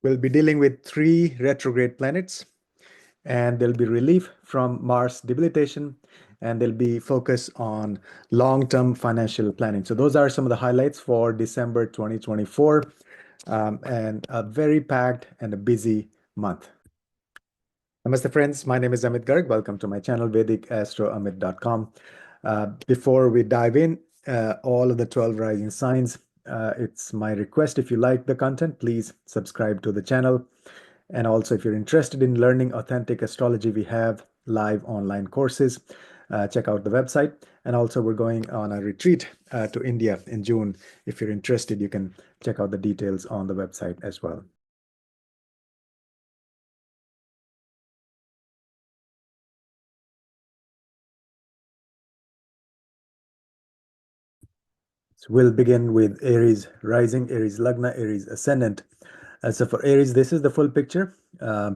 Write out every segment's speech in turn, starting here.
We'll be dealing with 3 retrograde planets, and there'll be relief from Mars debilitation, and there'll be focus on long-term financial planning. So those are some of the highlights for December 2024, and a very packed and a busy month. Namaste friends, my name is Amit Garg. Welcome to my channel VedicAstrology.com. Before we dive in, all of the 12 rising signs, it's my request, if you like the content, please subscribe to the channel. And also, if you're interested in learning authentic astrology, we have live online courses. Check out the website. And also, we're going on a retreat to India in June. If you're interested, you can check out the details on the website as well. So we'll begin with Aries rising, Aries Lagna, Aries ascendant. So for Aries, this is the full picture.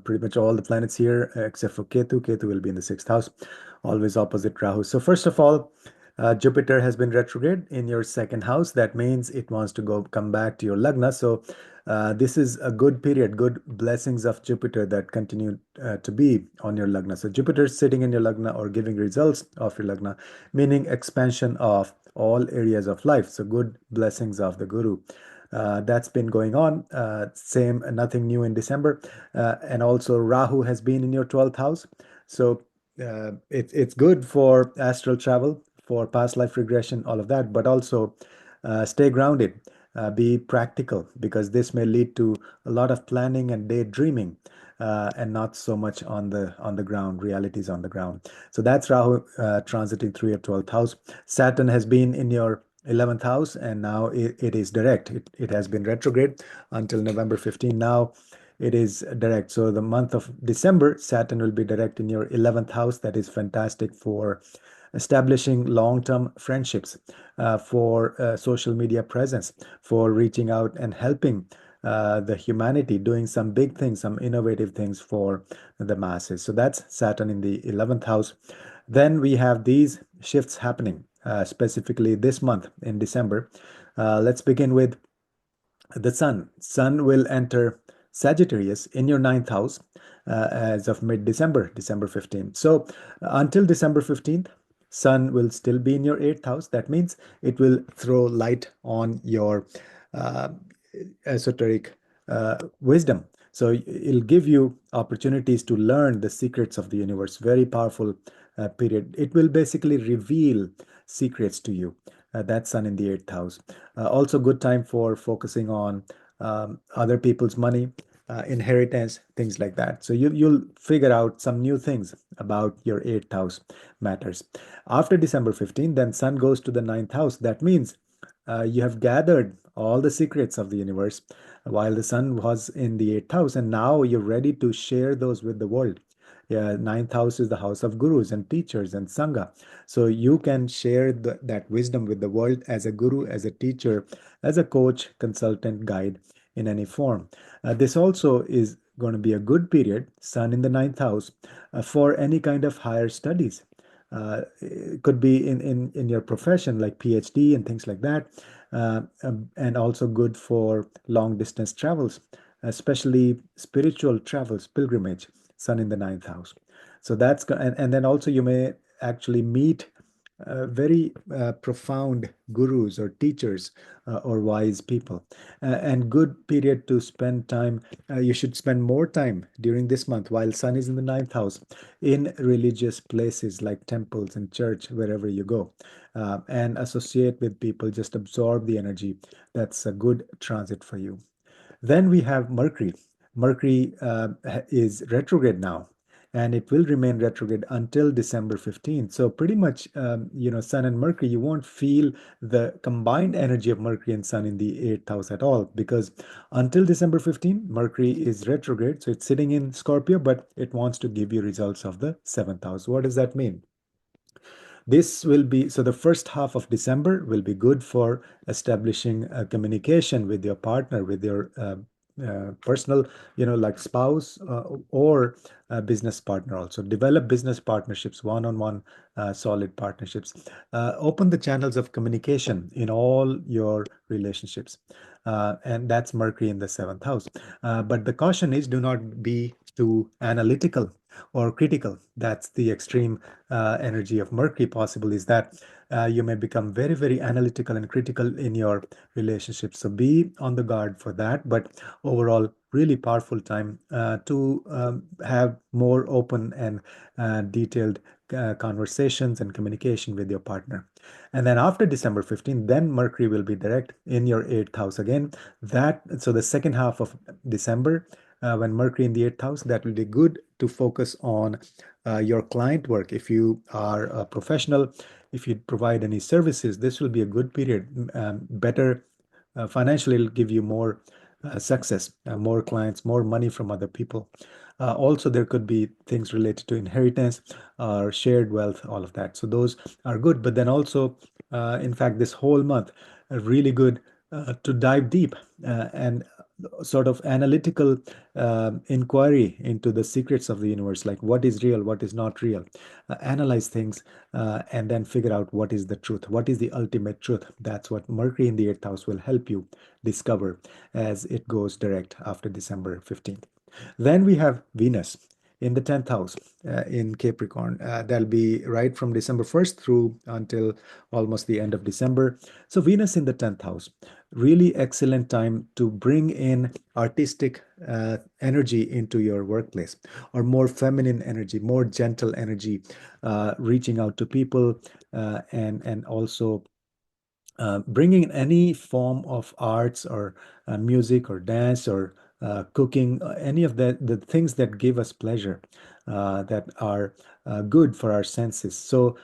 Pretty much all the planets here, except for Ketu. Ketu will be in the 6th house, always opposite Rahu. So first of all, Jupiter has been retrograde in your 2nd house. That means it wants to come back to your Lagna. So this is a good period, good blessings of Jupiter that continue to be on your Lagna. So Jupiter sitting in your Lagna or giving results of your Lagna, meaning expansion of all areas of life. So good blessings of the Guru. That's been going on. Same, nothing new in December. And also Rahu has been in your 12th house. So it's good for astral travel, for past life regression, all of that, but also stay grounded, be practical, because this may lead to a lot of planning and daydreaming, and not so much on the ground, realities on the ground. So that's Rahu transiting through your 12th house. Saturn has been in your 11th house, and now it is direct. It has been retrograde until November 15. Now it is direct. So the month of December, Saturn will be direct in your 11th house. That is fantastic for establishing long-term friendships, for social media presence, for reaching out and helping the humanity, doing some big things, some innovative things for the masses. So that's Saturn in the 11th house. Then we have these shifts happening, specifically this month in December. Let's begin with the Sun. Sun will enter Sagittarius in your 9th house as of mid-December, December 15th. So until December 15th, Sun will still be in your 8th house. That means it will throw light on your uh, esoteric wisdom. So it'll give you opportunities to learn the secrets of the universe. Very powerful period. It will basically reveal secrets to you. That Sun in the 8th house. Also good time for focusing on other people's money, inheritance, things like that. So you'll figure out some new things about your 8th house matters. After December 15, then Sun goes to the 9th house. That means you have gathered all the secrets of the universe while the Sun was in the 8th house, and now you're ready to share those with the world. Yeah, 9th house is the house of gurus and teachers and sangha. So you can share that wisdom with the world as a guru, as a teacher, as a coach, consultant, guide in any form. This also is going to be a good period, Sun in the 9th house, for any kind of higher studies. It could be in your profession, like PhD and things like that, and also good for long distance travels, especially spiritual travels, pilgrimage. Sun in the 9th house. So and then also you may actually meet very profound gurus or teachers or wise people, and good period to spend time. You should spend more time during this month while Sun is in the 9th house in religious places like temples and church, wherever you go, and associate with people, just absorb the energy. That's a good transit for you. Then we have Mercury. Mercury is retrograde now, and it will remain retrograde until December 15th. So pretty much, Sun and Mercury, you won't feel the combined energy of Mercury and Sun in the 8th house at all, because until December 15th, Mercury is retrograde. So it's sitting in Scorpio, but it wants to give you results of the 7th house. What does that mean? This will be, so the first half of December will be good for establishing a communication with your partner, with your personal, like spouse, or business partner. Also develop business partnerships, one-on-one solid partnerships. Open the channels of communication in all your relationships. and that's Mercury in the seventh house. But the caution is do not be too analytical or critical. That's the extreme energy of Mercury. Possible is that you may become very, very analytical and critical in your relationship. So be on the guard for that. But overall, really powerful time to have more open and detailed conversations and communication with your partner. And then after December 15th, then Mercury will be direct in your eighth house again. So the second half of December, when Mercury in the eighth house, that will be good to focus on your client work. If you are a professional, if you provide any services, this will be a good period. Better financially, it'll give you more success, more clients, more money from other people. Also, there could be things related to inheritance or shared wealth, all of that. So those are good. But then also, in fact, this whole month, really good to dive deep and sort of analytical inquiry into the secrets of the universe, like what is real, what is not real. Analyze things and then figure out what is the truth, what is the ultimate truth. That's what Mercury in the eighth house will help you discover as it goes direct after December 15th. Then we have Venus in the 10th house in Capricorn. That'll be right from December 1st through until almost the end of December. So, Venus in the 10th house, really excellent time to bring in artistic energy into your workplace, or more feminine energy, more gentle energy, reaching out to people and also bringing in any form of arts or music or dance or cooking, any of the things that give us pleasure, that are good for our senses. So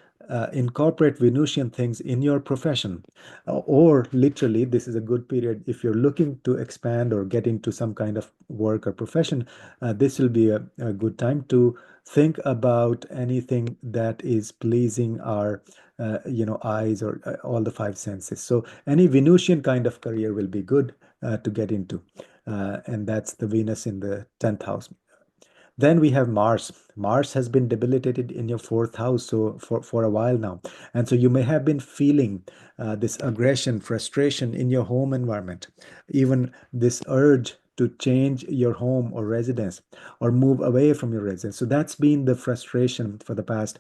incorporate Venusian things in your profession, or literally, this is a good period if you're looking to expand or get into some kind of work or profession. This will be a good time to think about anything that is pleasing our eyes or all the five senses. So any Venusian kind of career will be good to get into. And that's the Venus in the 10th house. Then we have Mars. Mars has been debilitated in your fourth house so for a while now. And so you may have been feeling this aggression, frustration in your home environment, even this urge to change your home or residence or move away from your residence. So that's been the frustration for the past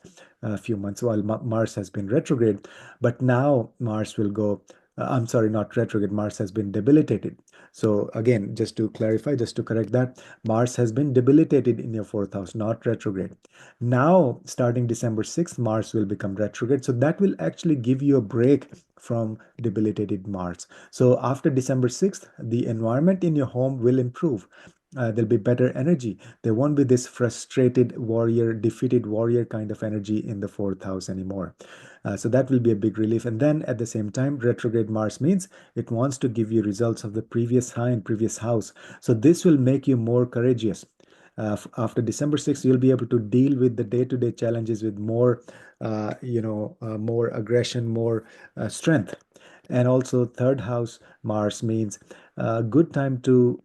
few months while Mars has been retrograde. But now Mars will go, I'm sorry, not retrograde, Mars has been debilitated. So again, just to clarify, just to correct that, Mars has been debilitated in your fourth house, not retrograde. Now, starting December 6th, Mars will become retrograde. So that will actually give you a break from debilitated Mars. So after December 6th, the environment in your home will improve. There'll be better energy. There won't be this frustrated warrior, defeated warrior kind of energy in the fourth house anymore. So that will be a big relief. And then at the same time, retrograde Mars means it wants to give you results of the previous high and previous house. So this will make you more courageous. After December 6th, you'll be able to deal with the day-to-day challenges with more, more aggression, more strength. And also, third house Mars means a good time to,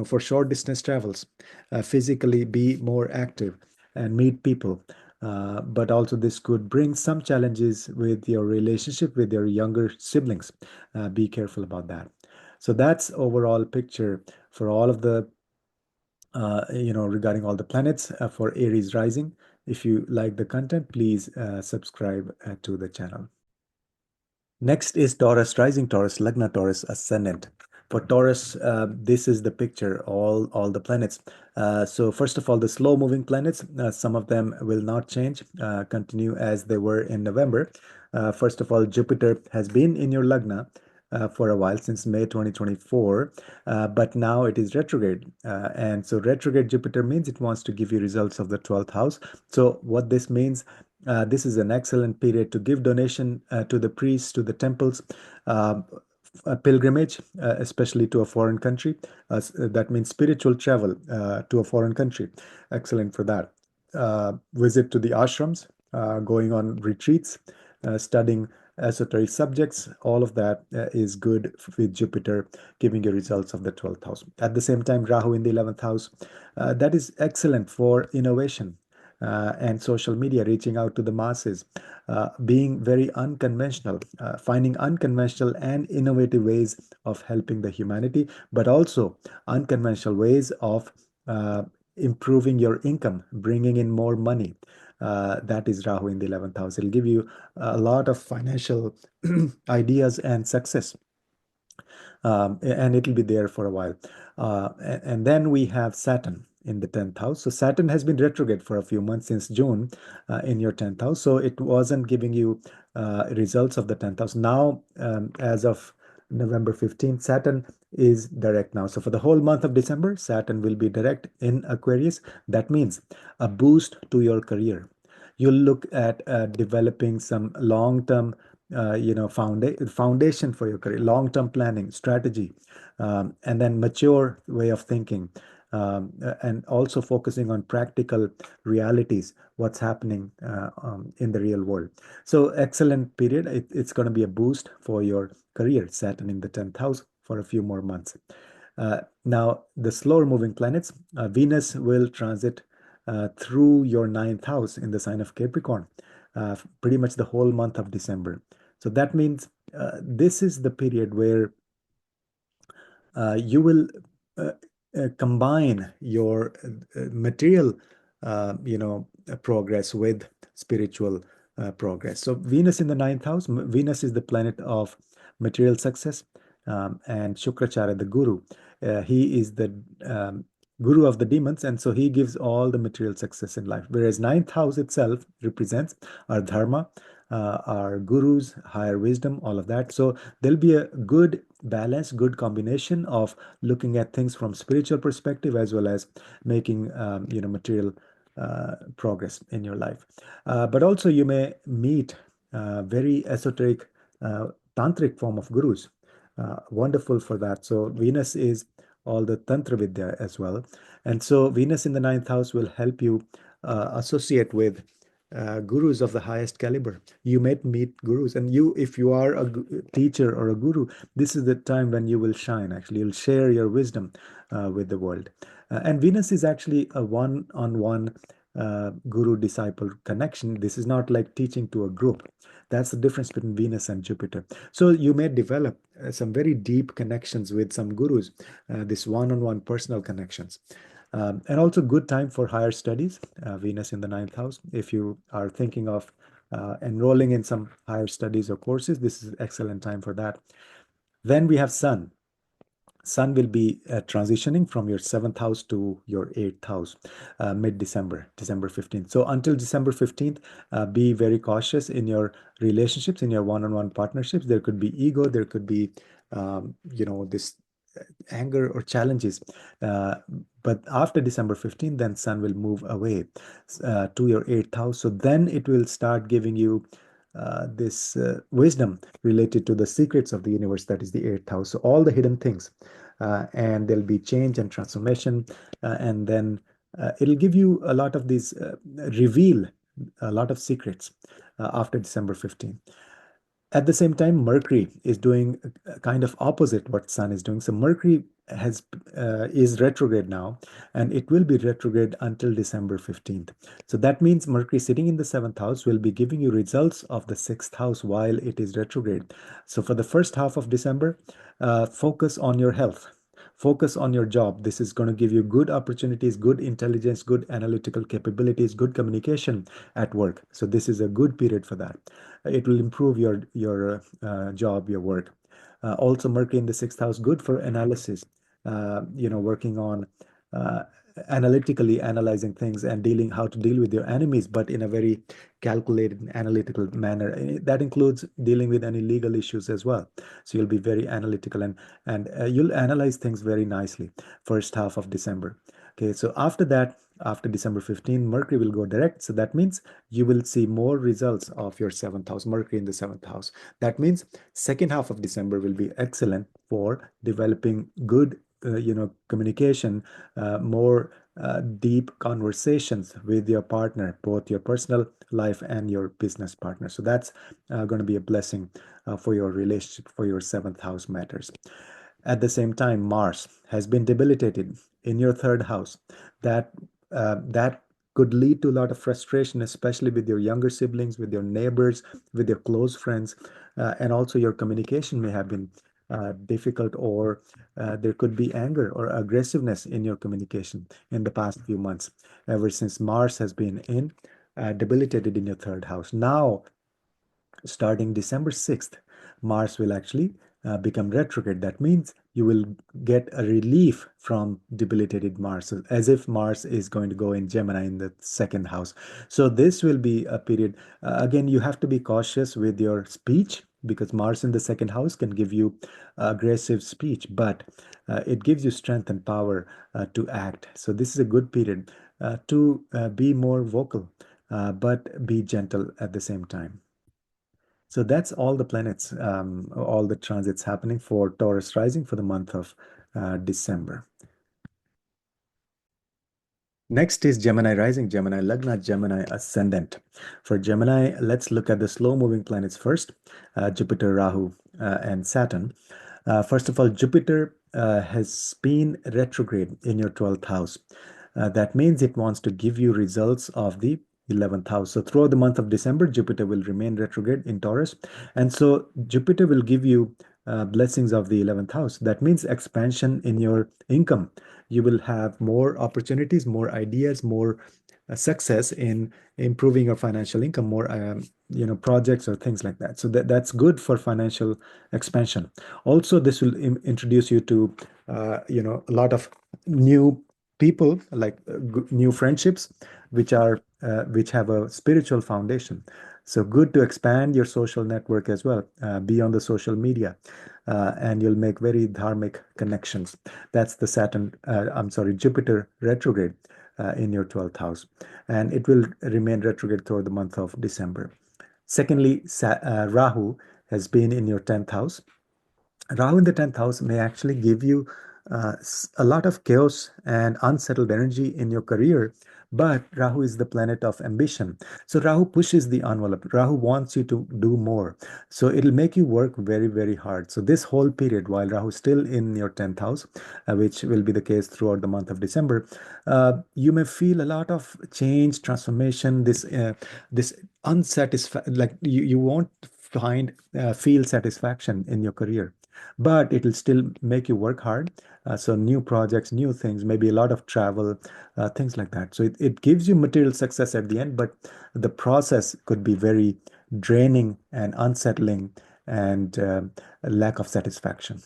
for short distance travels, physically be more active and meet people. But also, this could bring some challenges with your relationship with your younger siblings. Be careful about that. So that's overall picture for all of the regarding all the planets for Aries rising. If you like the content, please subscribe to the channel. Next is Taurus rising, Taurus Lagna, Taurus ascendant. For Taurus, this is the picture, all the planets. So first of all, the slow moving planets, some of them will not change, continue as they were in November. First of all, Jupiter has been in your Lagna for a while, since May 2024, but now it is retrograde. And so retrograde Jupiter means it wants to give you results of the 12th house. So what this means, this is an excellent period to give donation to the priests, to the temples, a pilgrimage, especially to a foreign country. That means spiritual travel to a foreign country. Excellent for that. Visit to the ashrams, going on retreats, studying esoteric subjects. All of that is good with Jupiter giving you results of the 12th house. At the same time, Rahu in the 11th house, that is excellent for innovation. and social media, reaching out to the masses, being very unconventional, finding unconventional and innovative ways of helping the humanity, but also unconventional ways of improving your income, bringing in more money. That is Rahu in the 11th house. It'll give you a lot of financial ideas and success, and it'll be there for a while. And then we have Saturn in the 10th house. So Saturn has been retrograde for a few months since June in your 10th house. So it wasn't giving you results of the 10th house. Now, as of November 15th, Saturn is direct now. So for the whole month of December, Saturn will be direct in Aquarius. That means a boost to your career. You'll look at developing some long-term foundation for your career, long-term planning, strategy, and then mature way of thinking, and also focusing on practical realities, what's happening in the real world. So excellent period. It's going to be a boost for your career, Saturn in the 10th house for a few more months. Now, the slower moving planets, Venus will transit through your 9th house in the sign of Capricorn, pretty much the whole month of December. So that means this is the period where you will combine your material, progress with spiritual progress. So Venus in the 9th house, Venus is the planet of material success, and Shukracharya, the guru, he is the guru of the demons, and so he gives all the material success in life. Whereas 9th house itself represents our dharma, our gurus, higher wisdom, all of that. So there'll be a good balance, good combination of looking at things from spiritual perspective as well as making material progress in your life. But also you may meet very esoteric tantric form of gurus. Wonderful for that. So Venus is all the Tantra Vidya as well. And so Venus in the 9th house will help you associate with gurus of the highest caliber. You might meet gurus, and if you are a teacher or a guru, this is the time when you will shine. Actually, you'll share your wisdom with the world. And Venus is actually a one-on-one guru-disciple connection. This is not like teaching to a group. That's the difference between Venus and Jupiter. So you may develop some very deep connections with some gurus, this one-on-one personal connections. And also good time for higher studies, Venus in the 9th house. If you are thinking of enrolling in some higher studies or courses, this is excellent time for that. Then we have Sun. Sun will be transitioning from your 7th house to your 8th house mid-December, December 15th. So until December 15th, be very cautious in your relationships, in your one-on-one partnerships. There could be ego, there could be, this anger or challenges. But after December 15th, then Sun will move away to your 8th house. So then it will start giving you this wisdom related to the secrets of the universe, that is the 8th house. So all the hidden things, and there'll be change and transformation, and then it'll give you a lot of these, reveal a lot of secrets after December 15th. At the same time, Mercury is doing kind of opposite what Sun is doing. So Mercury is retrograde now, and it will be retrograde until December 15th. So that means Mercury sitting in the 7th house will be giving you results of the 6th house while it is retrograde. So for the first half of December, focus on your health. Focus on your job. This is going to give you good opportunities, good intelligence, good analytical capabilities, good communication at work. So this is a good period for that. It will improve your job, your work. Also, Mercury in the 6th house, good for analysis. Working on analytically analyzing things and how to deal with your enemies, but in a very calculated and analytical manner. That includes dealing with any legal issues as well. So you'll be very analytical, and you'll analyze things very nicely first half of December. Okay, so after that, after December 15, Mercury will go direct. So that means you will see more results of your 7th house, Mercury in the 7th house. That means second half of December will be excellent for developing good communication, more deep conversations with your partner, both your personal life and your business partner. So that's going to be a blessing for your relationship, for your 7th house matters. At the same time, Mars has been debilitated in your 3rd house. That could lead to a lot of frustration, especially with your younger siblings, with your neighbors, with your close friends, and also your communication may have been difficult, or there could be anger or aggressiveness in your communication in the past few months, ever since Mars has been debilitated in your third house. Now, starting December 6th, Mars will actually become retrograde. That means you will get a relief from debilitated Mars, so as if Mars is going to go in Gemini in the second house. So this will be a period. Again, you have to be cautious with your speech because Mars in the second house can give you aggressive speech, but it gives you strength and power to act. So this is a good period to be more vocal, but be gentle at the same time. So that's all the planets, all the transits happening for Taurus rising for the month of December. Next is Gemini rising, Gemini Lagna, Gemini ascendant. For Gemini, let's look at the slow moving planets first, Jupiter, Rahu, and Saturn. First of all, Jupiter has been retrograde in your 12th house. That means it wants to give you results of the 11th house. So throughout the month of December, Jupiter will remain retrograde in Taurus. And so Jupiter will give you blessings of the 11th house. That means expansion in your income. You will have more opportunities, more ideas, more success in improving your financial income, more projects or things like that. So that's good for financial expansion. Also, this will introduce you to a lot of new people, like new friendships, which have a spiritual foundation. So good to expand your social network as well, be on the social media, and you'll make very dharmic connections. That's the Jupiter retrograde in your 12th house, and it will remain retrograde through the month of December. Secondly, Rahu has been in your 10th house. Rahu in the 10th house may actually give you a lot of chaos and unsettled energy in your career, but Rahu is the planet of ambition. So Rahu pushes the envelope. Rahu wants you to do more. So it'll make you work very, very hard. So this whole period, while Rahu is still in your 10th house, which will be the case throughout the month of December, you may feel a lot of change, transformation, this unsatisfied, like you won't feel satisfaction in your career, but it'll still make you work hard. So new projects, new things, maybe a lot of travel, things like that. So it gives you material success at the end, but the process could be very draining and unsettling, and a lack of satisfaction.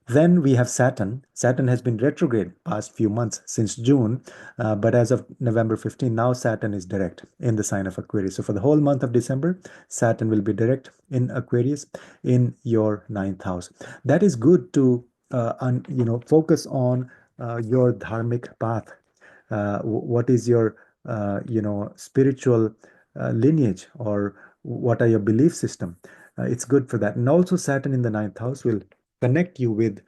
Then we have Saturn. Saturn has been retrograde past few months since June, but as of November 15, now Saturn is direct in the sign of Aquarius. So for the whole month of December, Saturn will be direct in Aquarius in your ninth house. That is good to focus on your dharmic path. What is your spiritual lineage, or what are your belief system? It's good for that. And also Saturn in the ninth house will connect you with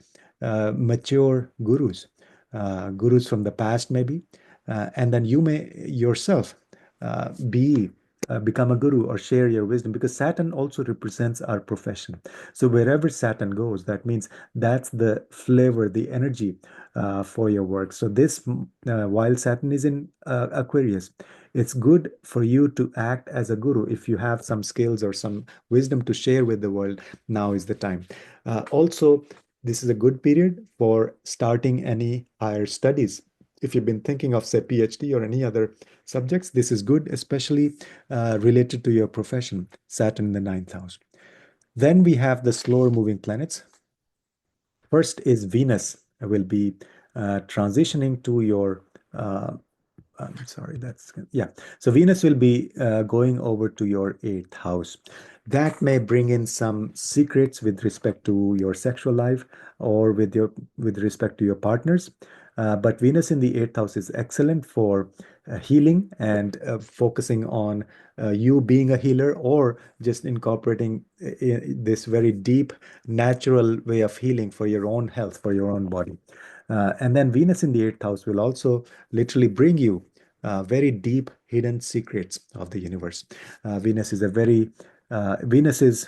mature gurus from the past, maybe, and then you may yourself be become a guru or share your wisdom, because Saturn also represents our profession. So wherever Saturn goes, that means that's the flavor, the energy for your work. So this, while Saturn is in Aquarius, it's good for you to act as a guru. If you have some skills or some wisdom to share with the world, now is the time. Also, this is a good period for starting any higher studies. If you've been thinking of, say, PhD or any other subjects, this is good, especially related to your profession, Saturn in the ninth house. Then we have the slower moving planets. First is Venus will be transitioning to your I'm sorry, yeah. So Venus will be going over to your eighth house. That may bring in some secrets with respect to your sexual life, or with respect to your partners. But Venus in the eighth house is excellent for healing and focusing on you being a healer, or just incorporating this very deep, natural way of healing for your own health, for your own body. And then Venus in the eighth house will also literally bring you very deep hidden secrets of the universe. Venus is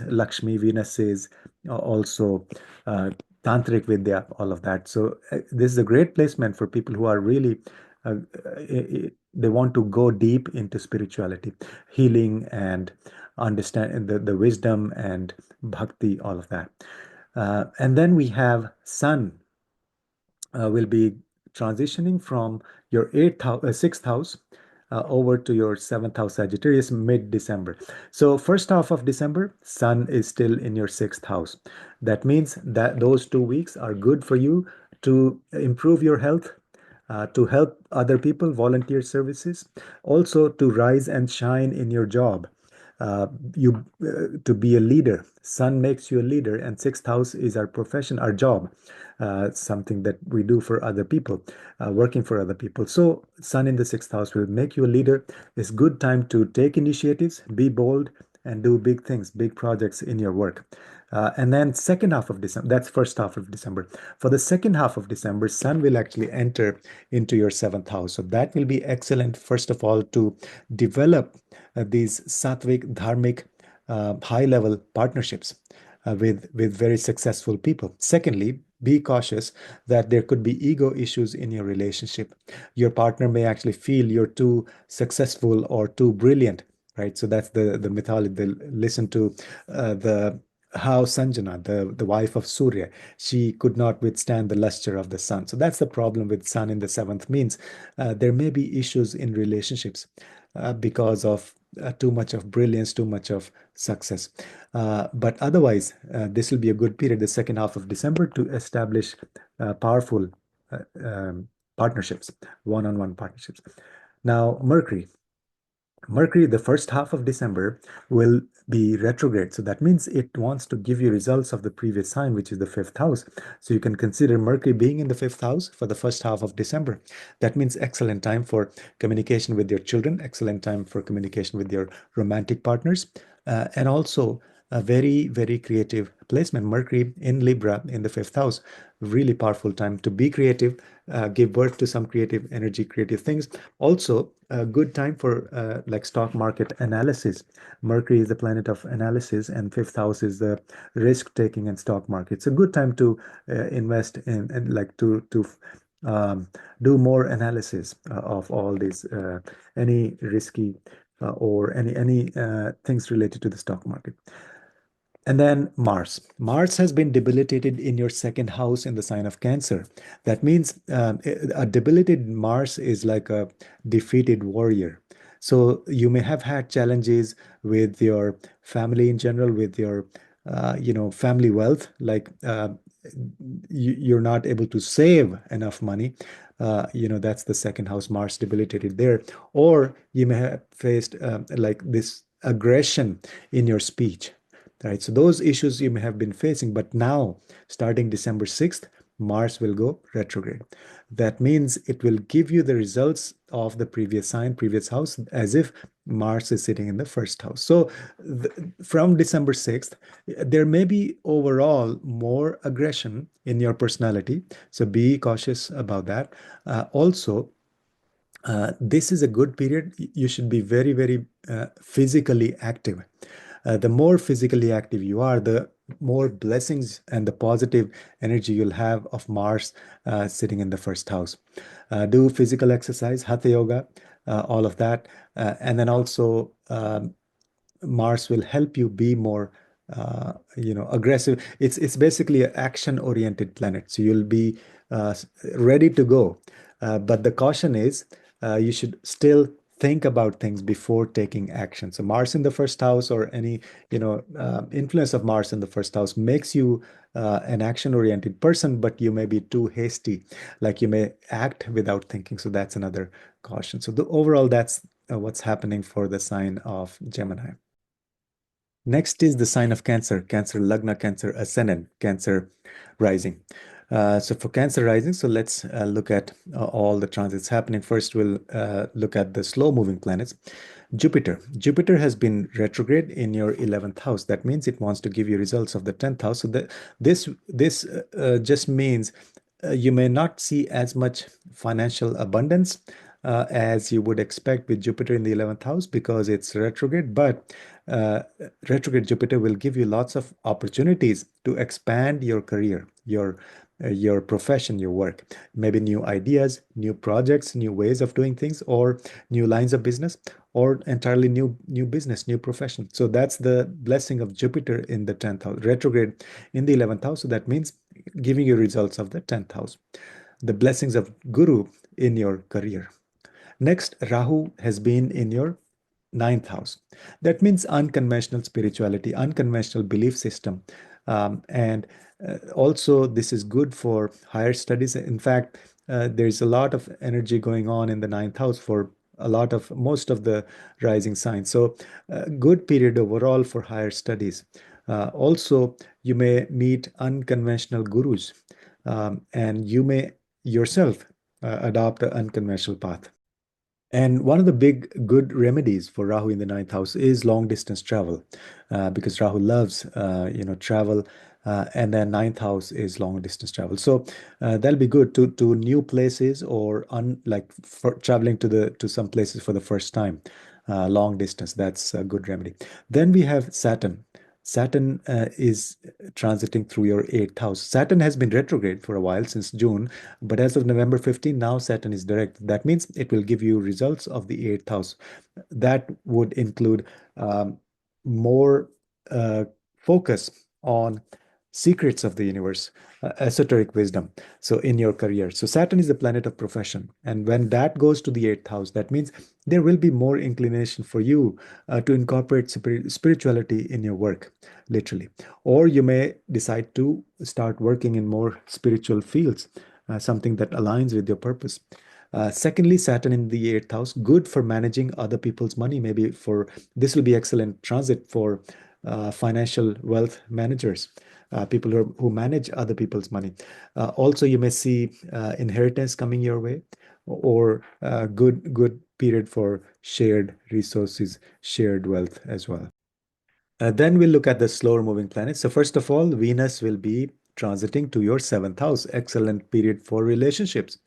Lakshmi. Venus is also tantric vidya, all of that. So this is a great placement for people who are really they want to go deep into spirituality, healing, and understand the wisdom and bhakti, all of that. And then we have Sun will be transitioning from your sixth house over to your seventh house Sagittarius mid-December. So first half of December, Sun is still in your sixth house. That means that those 2 weeks are good for you to improve your health, to help other people, volunteer services, also to rise and shine in your job. You To be a leader. Sun makes you a leader, and sixth house is our profession, our job, something that we do for other people, working for other people. So Sun in the sixth house will make you a leader. It's good time to take initiatives, be bold, and do big things, big projects in your work. And then second half of December, that's first half of December. For the second half of December, Sun will actually enter into your seventh house. So that will be excellent, first of all, to develop these sattvic, dharmic, high-level partnerships with very successful people. Secondly, be cautious that there could be ego issues in your relationship. Your partner may actually feel you're too successful or too brilliant, right? So that's the mythology. They listen to the how Sanjana, the wife of Surya, she could not withstand the luster of the sun. So that's the problem with sun in the seventh, means there may be issues in relationships because of too much of brilliance, too much of success. But otherwise, this will be a good period, the second half of December, to establish powerful uh, um, partnerships, one-on-one partnerships. Now, Mercury, the first half of December, will be retrograde. So that means it wants to give you results of the previous sign, which is the fifth house. So you can consider Mercury being in the fifth house for the first half of December. That means excellent time for communication with your children, excellent time for communication with your romantic partners, and also a very, very creative placement. Mercury in Libra in the fifth house, really powerful time to be creative, give birth to some creative energy, creative things. Also, a good time for like stock market analysis. Mercury is the planet of analysis, and fifth house is the risk taking and stock market. It's a good time to invest in and like to um, do more analysis of all these any risky or any things related to the stock market. And then Mars. Mars has been debilitated in your second house in the sign of Cancer. That means a debilitated Mars is like a defeated warrior. So you may have had challenges with your family in general, with your family wealth, like you're not able to save enough money. That's the second house, Mars debilitated there. Or you may have faced like this aggression in your speech. Right, so those issues you may have been facing, but now, starting December 6th, Mars will go retrograde. That means it will give you the results of the previous sign, previous house, as if Mars is sitting in the first house. So from December 6th, there may be overall more aggression in your personality. So be cautious about that. Also, this is a good period. You should be very, very physically active. The more physically active you are, the more blessings and the positive energy you'll have of Mars sitting in the first house. Do physical exercise, hatha yoga, all of that. And then also, Mars will help you be more, aggressive. It's basically an action-oriented planet, so you'll be uh, ready to go. But the caution is, you should still think about things before taking action. So Mars in the first house, or any, influence of Mars in the first house, makes you an action-oriented person, but you may be too hasty, like you may act without thinking. So that's another caution. So overall, that's what's happening for the sign of Gemini. Next is the sign of Cancer, Cancer Lagna, Cancer Ascendant, Cancer Rising. So for Cancer Rising, so let's look at all the transits happening. First, we'll look at the slow-moving planets. Jupiter. Jupiter has been retrograde in your 11th house. That means it wants to give you results of the 10th house. So this just means you may not see as much financial abundance as you would expect with Jupiter in the 11th house, because it's retrograde. But uh, retrograde Jupiter will give you lots of opportunities to expand your career, your your profession, your work. Maybe new ideas, new projects, new ways of doing things, or new lines of business, or entirely new business, new profession. So that's the blessing of Jupiter in the 10th house, retrograde in the 11th house. So that means giving you results of the 10th house. The blessings of Guru in your career. Next, Rahu has been in your ninth house. That means unconventional spirituality, unconventional belief system. And also, this is good for higher studies. In fact, there's a lot of energy going on in the ninth house for a lot of most of the rising signs. So, good period overall for higher studies. Also, you may meet unconventional gurus, and you may yourself adopt an unconventional path. And one of the big good remedies for Rahu in the ninth house is long distance travel, because Rahu loves, travel, and then ninth house is long distance travel. So that'll be good to new places or like for traveling to some places for the first time, long distance. That's a good remedy. Then we have Saturn. Saturn is transiting through your eighth house. Saturn has been retrograde for a while since June, but as of November 15, now Saturn is direct. That means it will give you results of the eighth house. That would include more focus on secrets of the universe, esoteric wisdom. So in your career. So Saturn is the planet of profession. And when that goes to the eighth house, that means there will be more inclination for you to incorporate spirituality in your work, literally. Or you may decide to start working in more spiritual fields, something that aligns with your purpose. Secondly, Saturn in the eighth house, good for managing other people's money. Maybe for this will be excellent transit for financial wealth managers, people who manage other people's money. Also, you may see inheritance coming your way, or good period for shared resources, shared wealth as well. Then we'll look at the slower moving planets. So first of all, Venus will be transiting to your seventh house. Excellent period for relationships.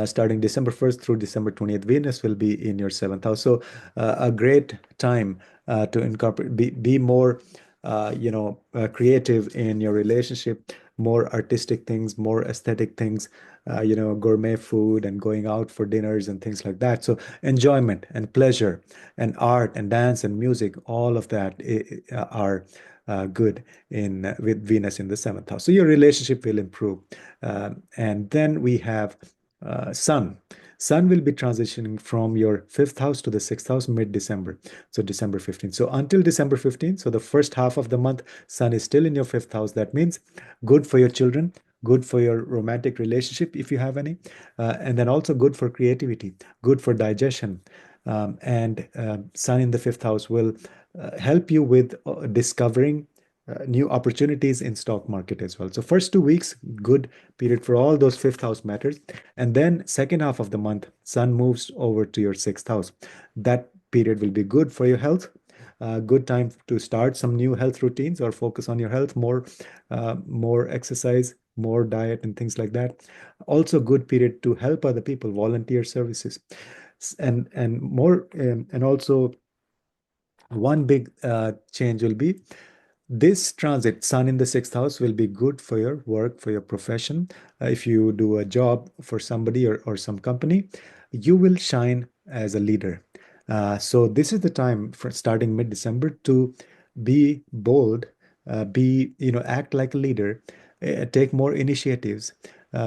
Starting December 1st through December 20th, Venus will be in your seventh house. So a great time to incorporate, be more, creative in your relationship, more artistic things, more aesthetic things, gourmet food and going out for dinners and things like that. So enjoyment and pleasure and art and dance and music, all of that are good in with Venus in the seventh house. So your relationship will improve. And then we have Sun. Sun will be transitioning from your fifth house to the sixth house mid-December. So December 15th. So until December 15th, so the first half of the month, Sun is still in your fifth house. That means good for your children, good for your romantic relationship if you have any, and then also good for creativity, good for digestion. And Sun in the fifth house will help you with discovering new opportunities in stock market as well. So first 2 weeks, good period for all those fifth house matters. And then second half of the month, Sun moves over to your sixth house. That period will be good for your health. Good time to start some new health routines or focus on your health, more exercise, more diet and things like that. Also good period to help other people, volunteer services. And also one big change will be this transit, Sun in the sixth house, will be good for your work, for your profession. If you do a job for somebody or some company, you will shine as a leader. So this is the time for starting mid-December to be bold, act like a leader, take more initiatives,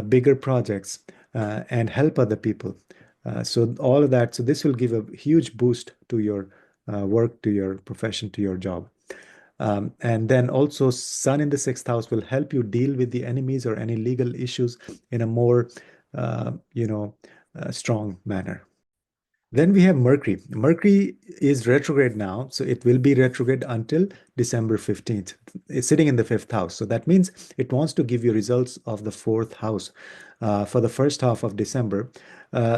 bigger projects, and help other people. So all of that. So this will give a huge boost to your work, to your profession, to your job. And then also Sun in the sixth house will help you deal with the enemies or any legal issues in a more, strong manner. Then we have Mercury. Mercury is retrograde now, so it will be retrograde until December 15th. It's sitting in the fifth house. So that means it wants to give you results of the fourth house for the first half of December.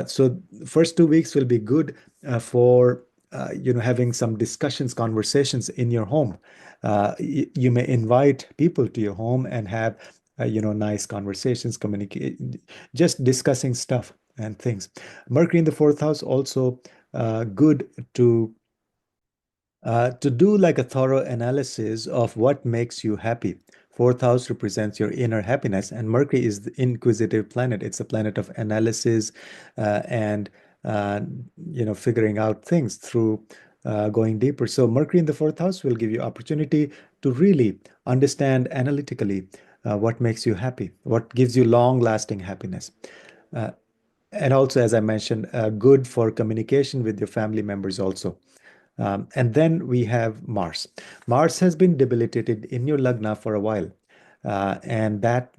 So first 2 weeks will be good for having some discussions, conversations in your home. You may invite people to your home and have nice conversations, communicate, just discussing stuff and things. Mercury in the fourth house also good to do like a thorough analysis of what makes you happy. Fourth house represents your inner happiness, and Mercury is the inquisitive planet. It's a planet of analysis and uh, figuring out things through going deeper. So Mercury in the fourth house will give you opportunity to really understand analytically what makes you happy, what gives you long-lasting happiness. Uh, and also, as I mentioned, good for communication with your family members also. And then we have Mars. Mars has been debilitated in your Lagna for a while. And that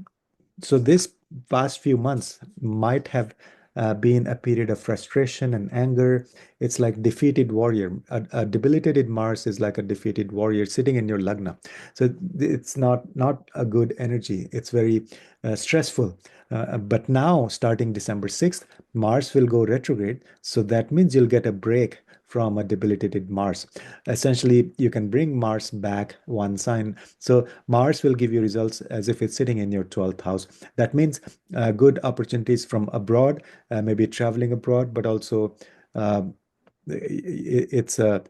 so this past few months might have been a period of frustration and anger. It's like defeated warrior. A debilitated Mars is like a defeated warrior sitting in your Lagna. So it's not a good energy. It's very stressful. But now, starting December 6th, Mars will go retrograde. So that means you'll get a break from a debilitated Mars. Essentially, you can bring Mars back one sign. So Mars will give you results as if it's sitting in your 12th house. That means good opportunities from abroad, maybe traveling abroad, but also uh, it's a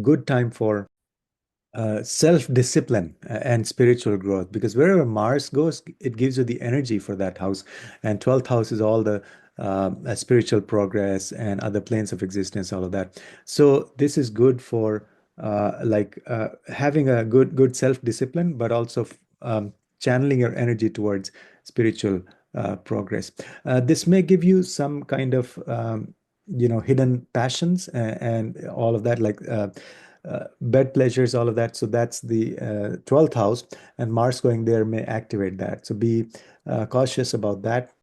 good time for self-discipline and spiritual growth, because wherever Mars goes, it gives you the energy for that house. And 12th house is all the spiritual progress and other planes of existence, all of that. So this is good for having a good self-discipline, but also channeling your energy towards spiritual progress. This may give you some kind of hidden passions and all of that, like bed pleasures, all of that. So that's the 12th house, and Mars going there may activate that. So be cautious about that,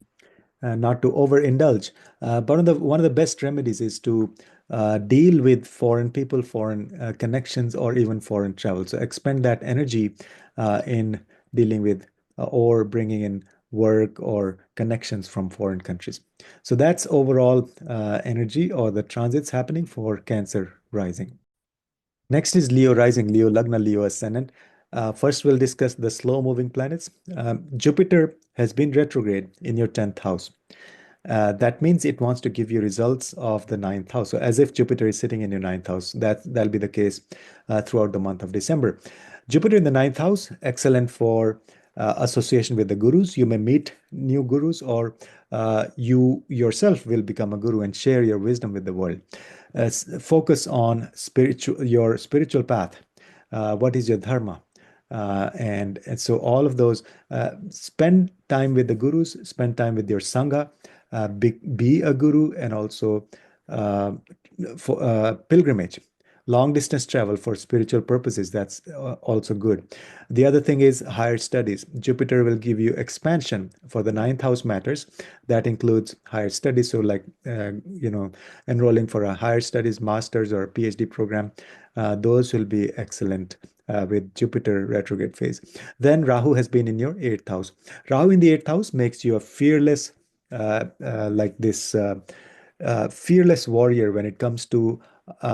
not to overindulge. But one of the best remedies is to deal with foreign people, foreign connections, or even foreign travel. So expend that energy in dealing with or bringing in work or connections from foreign countries. So that's overall energy or the transits happening for Cancer rising. Next is Leo rising, Leo Lagna, Leo ascendant. First, we'll discuss the slow moving planets. Jupiter has been retrograde in your 10th house. That means it wants to give you results of the ninth house. So as if Jupiter is sitting in your ninth house, that'll be the case throughout the month of December. Jupiter in the ninth house, excellent for association with the gurus. You may meet new gurus, or you yourself will become a guru and share your wisdom with the world. Focus on your spiritual path. What is your dharma? And so all of those, spend time with the gurus, spend time with your sangha, be a guru, and also uh, for pilgrimage, long distance travel for spiritual purposes. That's also good. The other thing is higher studies. Jupiter will give you expansion for the ninth house matters. That includes higher studies. So like, enrolling for a higher studies, master's or PhD program. Those will be excellent with Jupiter retrograde phase. Then Rahu has been in your eighth house. Rahu in the eighth house makes you a fearless, fearless warrior when it comes to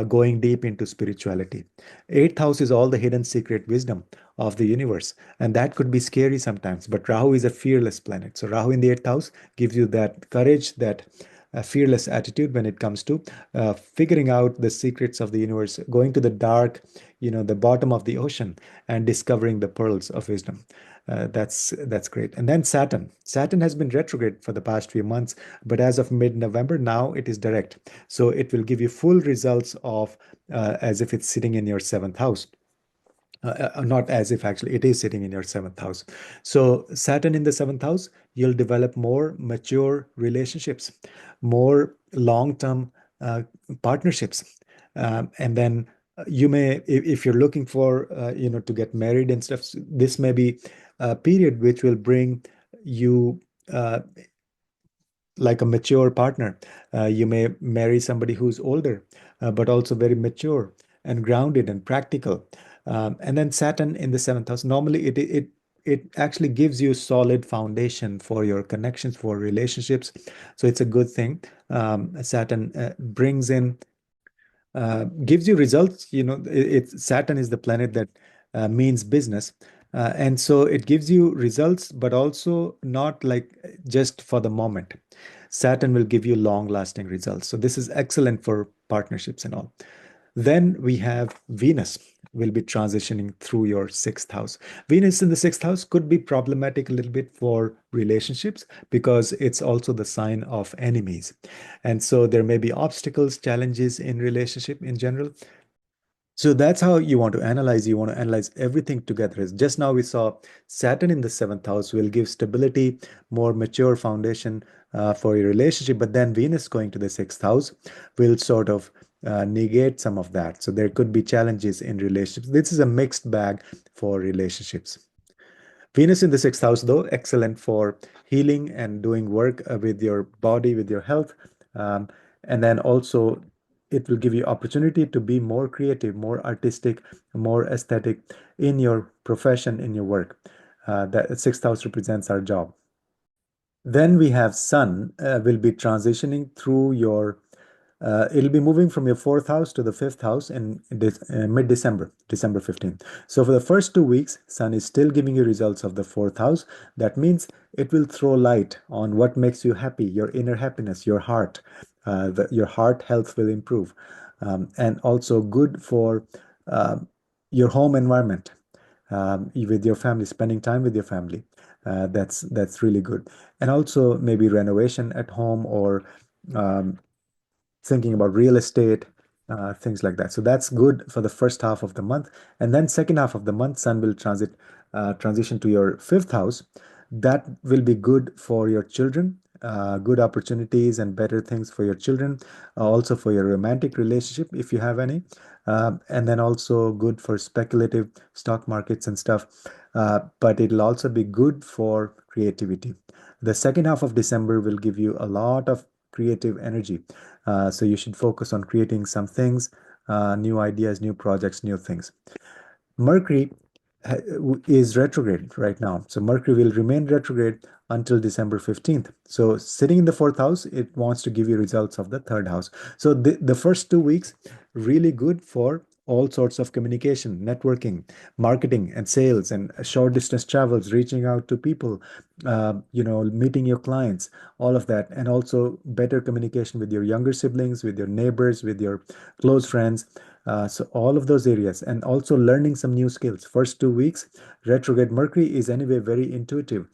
going deep into spirituality. Eighth house is all the hidden secret wisdom of the universe, and that could be scary sometimes. But Rahu is a fearless planet. So Rahu in the eighth house gives you that courage, that fearless attitude when it comes to figuring out the secrets of the universe, going to the dark, the bottom of the ocean, and discovering the pearls of wisdom. That's great. And then Saturn. Saturn has been retrograde for the past few months, but as of mid-November, now it is direct. So it will give you full results of as if it's sitting in your seventh house. Not as if, actually it is sitting in your seventh house. So Saturn in the seventh house, you'll develop more mature relationships, more long-term partnerships. And then you may, if you're looking for, to get married and stuff, this may be a period which will bring you like a mature partner. You may marry somebody who's older, but also very mature and grounded and practical. And then Saturn in the seventh house. Normally, it actually gives you solid foundation for your connections, for relationships. So it's a good thing. Saturn brings in gives you results. Saturn is the planet that means business. And so it gives you results, but also not like just for the moment. Saturn will give you long lasting results. So this is excellent for partnerships and all. Then we have Venus will be transitioning through your sixth house. Venus in the sixth house could be problematic a little bit for relationships because it's also the sign of enemies. And so there may be obstacles, challenges in relationship in general. So that's how you want to analyze. You want to analyze everything together. As just now we saw Saturn in the seventh house will give stability, more mature foundation for your relationship. But then Venus going to the sixth house will sort of negate some of that. So there could be challenges in relationships. This is a mixed bag for relationships. Venus in the sixth house, though, excellent for healing and doing work with your body, with your health. Um, and then also, it will give you opportunity to be more creative, more artistic, more aesthetic in your profession, in your work. That sixth house represents our job. Then we have Sun will be transitioning through your it'll be moving from your fourth house to the fifth house in mid-December, December 15th. So for the first 2 weeks, Sun is still giving you results of the fourth house. That means it will throw light on what makes you happy, your inner happiness, your heart. Your heart health will improve. And also good for um, your home environment with your family, spending time with your family. That's really good. And also maybe renovation at home or um, thinking about real estate, things like that. So that's good for the first half of the month. And then second half of the month, Sun will transition to your fifth house. That will be good for your children, good opportunities and better things for your children, also for your romantic relationship if you have any, and then also good for speculative stock markets and stuff. But it'll also be good for creativity. The second half of December will give you a lot of creative energy. So you should focus on creating some things, new ideas, new projects, new things. Mercury is retrograde right now. So Mercury will remain retrograde until December 15th. So sitting in the fourth house, it wants to give you results of the third house. So the first 2 weeks, really good for all sorts of communication, networking, marketing, and sales, and short distance travels, reaching out to people, meeting your clients, all of that, and also better communication with your younger siblings, with your neighbors, with your close friends. So all of those areas, and also learning some new skills. First 2 weeks, retrograde Mercury is anyway very intuitive.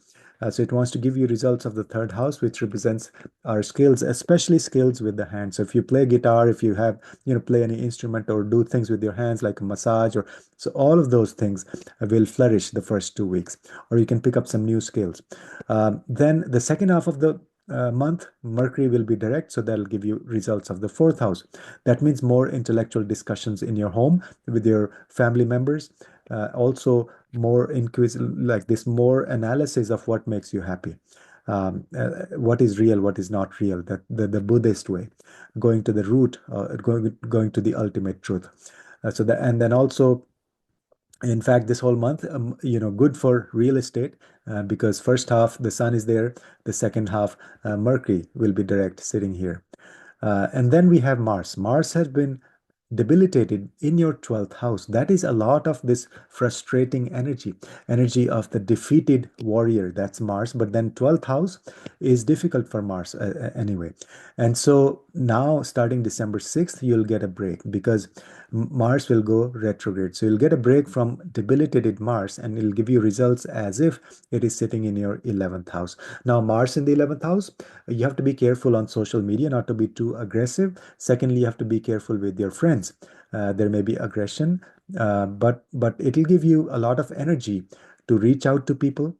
So it wants to give you results of the third house, which represents our skills, especially skills with the hands. So if you play guitar, if you have, play any instrument or do things with your hands like a massage, or so all of those things will flourish the first 2 weeks, or you can pick up some new skills. Then the second half of the month, Mercury will be direct, so that'll give you results of the fourth house. That means more intellectual discussions in your home with your family members. Also, more like this, more analysis of what makes you happy. What is real, what is not real, that the Buddhist way, going to the root, going to the ultimate truth. And then also, in fact, this whole month, good for real estate because first half the sun is there, the second half Mercury will be direct sitting here. And then we have Mars. Mars has been debilitated in your 12th house. That is a lot of this frustrating energy of the defeated warrior. That's Mars. But then 12th house is difficult for Mars anyway. And so now, starting December 6th, you'll get a break because Mars will go retrograde. So you'll get a break from debilitated Mars and it'll give you results as if it is sitting in your 11th house. Now, Mars in the 11th house, you have to be careful on social media not to be too aggressive. Secondly, you have to be careful with your friends. There may be aggression, but it'll give you a lot of energy to reach out to people.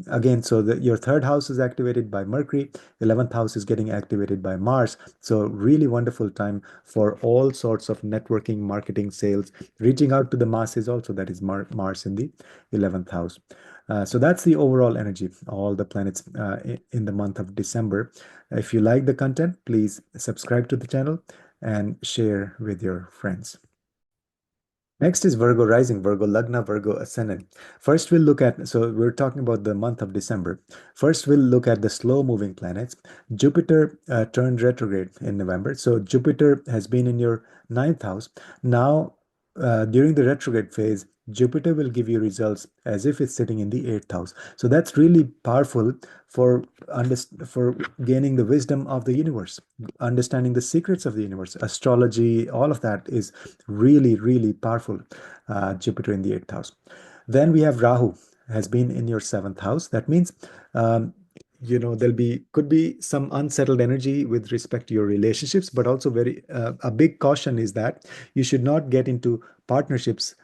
Again, so your third house is activated by Mercury, 11th house is getting activated by Mars. So really wonderful time for all sorts of networking, marketing, sales, reaching out to the masses also. That is Mars in the 11th house. So that's the overall energy, all the planets in the month of December. If you like the content, please subscribe to the channel and share with your friends. Next is Virgo rising, Virgo Lagna, Virgo ascendant. First, we'll look at, so we're talking about the month of December. First, we'll look at the slow moving planets. Jupiter turned retrograde in November. So Jupiter has been in your ninth house. Now, during the retrograde phase, Jupiter will give you results as if it's sitting in the eighth house. So that's really powerful for for gaining the wisdom of the universe, understanding the secrets of the universe, astrology, all of that is really, really powerful. Jupiter in the eighth house. Then we have Rahu has been in your seventh house. That means um, there'll be could be some unsettled energy with respect to your relationships, but also very a big caution is that you should not get into partnerships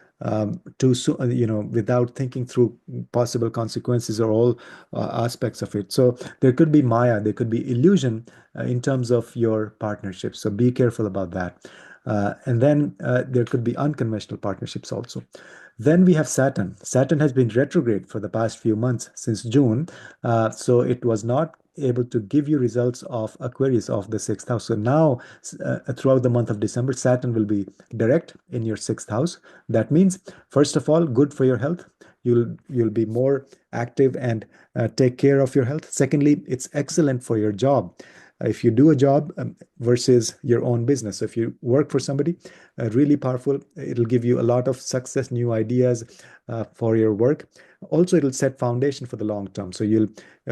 too soon, without thinking through possible consequences or all aspects of it. So there could be Maya, there could be illusion in terms of your partnerships. So be careful about that. And then there could be unconventional partnerships also. Then we have Saturn. Saturn has been retrograde for the past few months since June. So it was not able to give you results of Aquarius of the sixth house. So now, throughout the month of December, Saturn will be direct in your sixth house. That means, first of all, good for your health. You'll be more active and take care of your health. Secondly, it's excellent for your job. If you do a job versus your own business. So if you work for somebody, really powerful. It'll give you a lot of success, new ideas for your work. Also, it'll set foundation for the long term. So you'll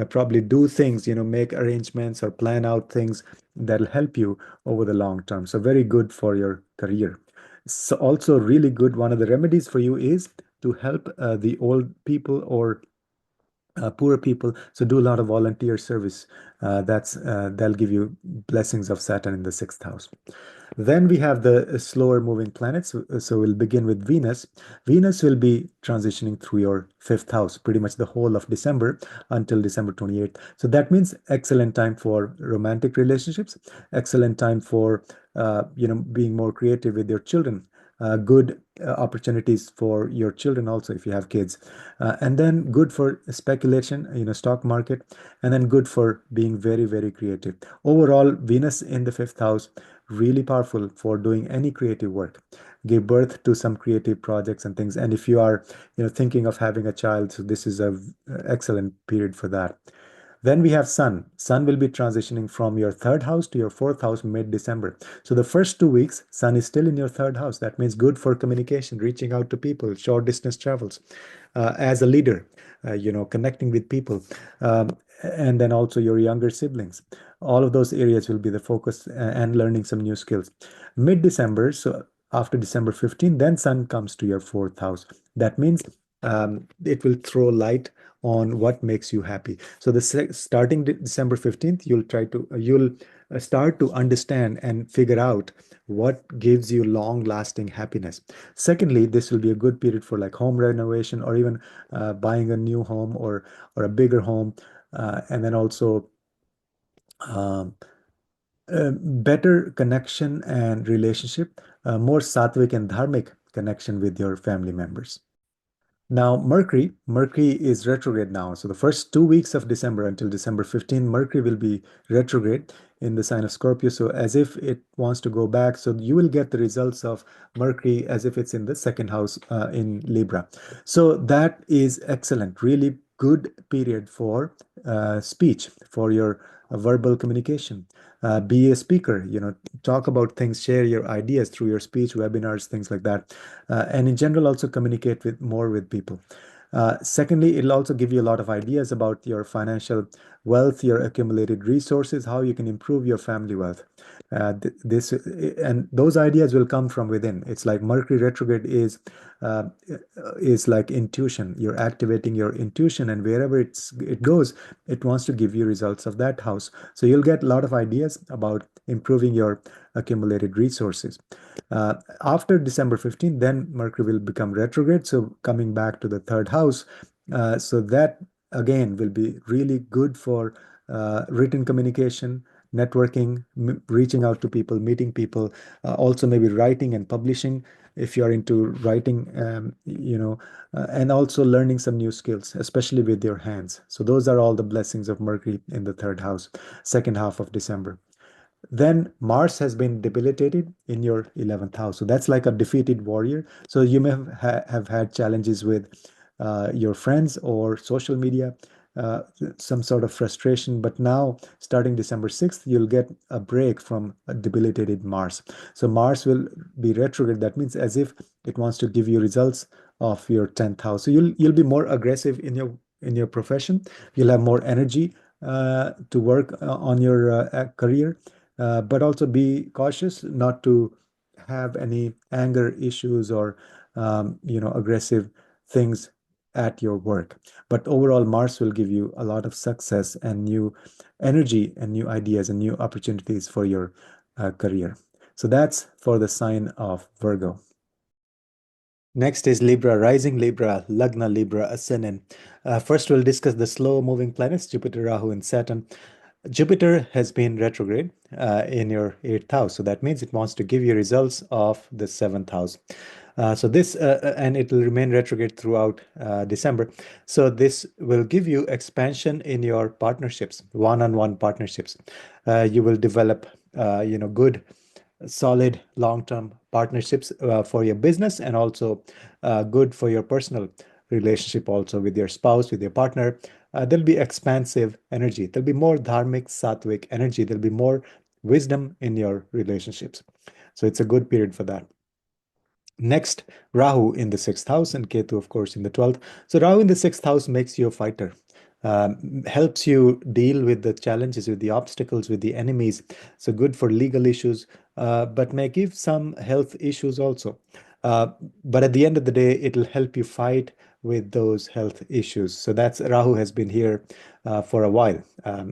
probably do things, make arrangements or plan out things that'll help you over the long term. So very good for your career. So also really good. One of the remedies for you is to help the old people or poor people. So do a lot of volunteer service. That'll give you blessings of Saturn in the sixth house. Then we have the slower moving planets. So we'll begin with Venus. Venus will be transitioning through your fifth house pretty much the whole of December until December 28th. So that means excellent time for romantic relationships, excellent time for being more creative with your children. Good opportunities for your children also if you have kids, and then good for speculation, stock market, and then good for being very, very creative. Overall, Venus in the fifth house really powerful for doing any creative work, give birth to some creative projects and things. And if you are thinking of having a child, so this is a excellent period for that. Then we have Sun. Sun will be transitioning from your third house to your fourth house mid-December. So the first 2 weeks, Sun is still in your third house. That means good for communication, reaching out to people, short distance travels, as a leader, connecting with people, and then also your younger siblings. All of those areas will be the focus and learning some new skills. Mid-December, so after December 15, then Sun comes to your fourth house. That means it will throw light on what makes you happy. So starting December 15th, you'll start to understand and figure out what gives you long lasting happiness. Secondly, this will be a good period for like home renovation or even buying a new home or a bigger home, and then also um, better connection and relationship, more sattvic and dharmic connection with your family members. Now, Mercury is retrograde now. So the first 2 weeks of December until December 15, Mercury will be retrograde in the sign of Scorpio. So as if it wants to go back. So you will get the results of Mercury as if it's in the second house in Libra. So that is excellent. Really good period for speech, for your verbal communication. Be a speaker, talk about things, share your ideas through your speech, webinars, things like that. And in general, also communicate with more with people. Secondly, it'll also give you a lot of ideas about your financial wealth, your accumulated resources, how you can improve your family wealth. This and those ideas will come from within. It's like Mercury retrograde uh, is like intuition. You're activating your intuition, and wherever it goes, it wants to give you results of that house. So you'll get a lot of ideas about improving your accumulated resources. After December 15th, then Mercury will become retrograde. So coming back to the third house, so that again will be really good for written communication, networking, reaching out to people, meeting people, also maybe writing and publishing if you are into writing, and also learning some new skills, especially with your hands. So those are all the blessings of Mercury in the third house, second half of December. Then Mars has been debilitated in your 11th house. So that's like a defeated warrior. So you may have had challenges with your friends or social media. some sort of frustration. But now, starting December 6th, you'll get a break from a debilitated Mars. So Mars will be retrograde. That means as if it wants to give you results of your 10th house. So you'll be more aggressive in your profession. You'll have more energy to work on your career, but also be cautious not to have any anger issues or aggressive things at your work. But overall, Mars will give you a lot of success and new energy and new ideas and new opportunities for your career. So that's for the sign of Virgo. Next is Libra, rising Libra, Lagna Libra, ascendant. First, we'll discuss the slow moving planets, Jupiter, Rahu, and Saturn. Jupiter has been retrograde in your eighth house. So that means it wants to give you results of the seventh house. And it will remain retrograde throughout December. So this will give you expansion in your partnerships, one-on-one partnerships. You will develop, good, solid long-term partnerships for your business, and also good for your personal relationship also with your spouse, with your partner. There'll be expansive energy. There'll be more dharmic, sattvic energy. There'll be more wisdom in your relationships. So it's a good period for that. Next, Rahu in the sixth house and Ketu, of course, in the 12th. So Rahu in the sixth house makes you a fighter, helps you deal with the challenges, with the obstacles, with the enemies. So good for legal issues, but may give some health issues also. But at the end of the day, it'll help you fight with those health issues. So that's Rahu has been here for a while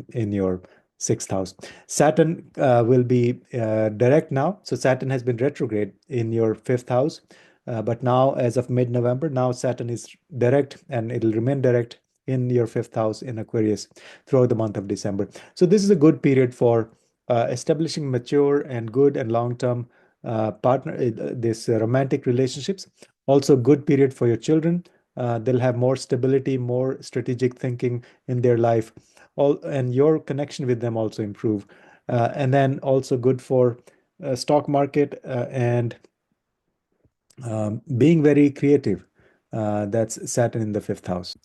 in your sixth house. Saturn will be direct now. So Saturn has been retrograde in your fifth house. But now, as of mid-November, now Saturn is direct, and it'll remain direct in your fifth house in Aquarius throughout the month of December. So this is a good period for establishing mature and good and long-term romantic relationships. Also, good period for your children. They'll have more stability, more strategic thinking in their life, and your connection with them also improve. And then also good for stock market and being very creative. That's Saturn in the fifth house.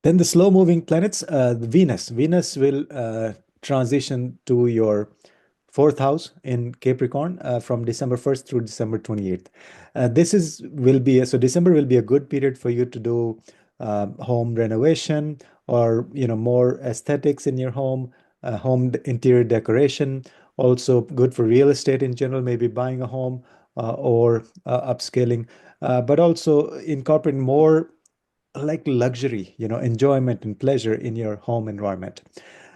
Then the slow moving planets, Venus. Venus will transition to your fourth house in Capricorn from December 1st through December 28th. So December will be a good period for you to do home renovation, or more aesthetics in your home interior decoration. Also good for real estate in general, maybe buying a home or upscaling, but also incorporating more like luxury, enjoyment and pleasure in your home environment.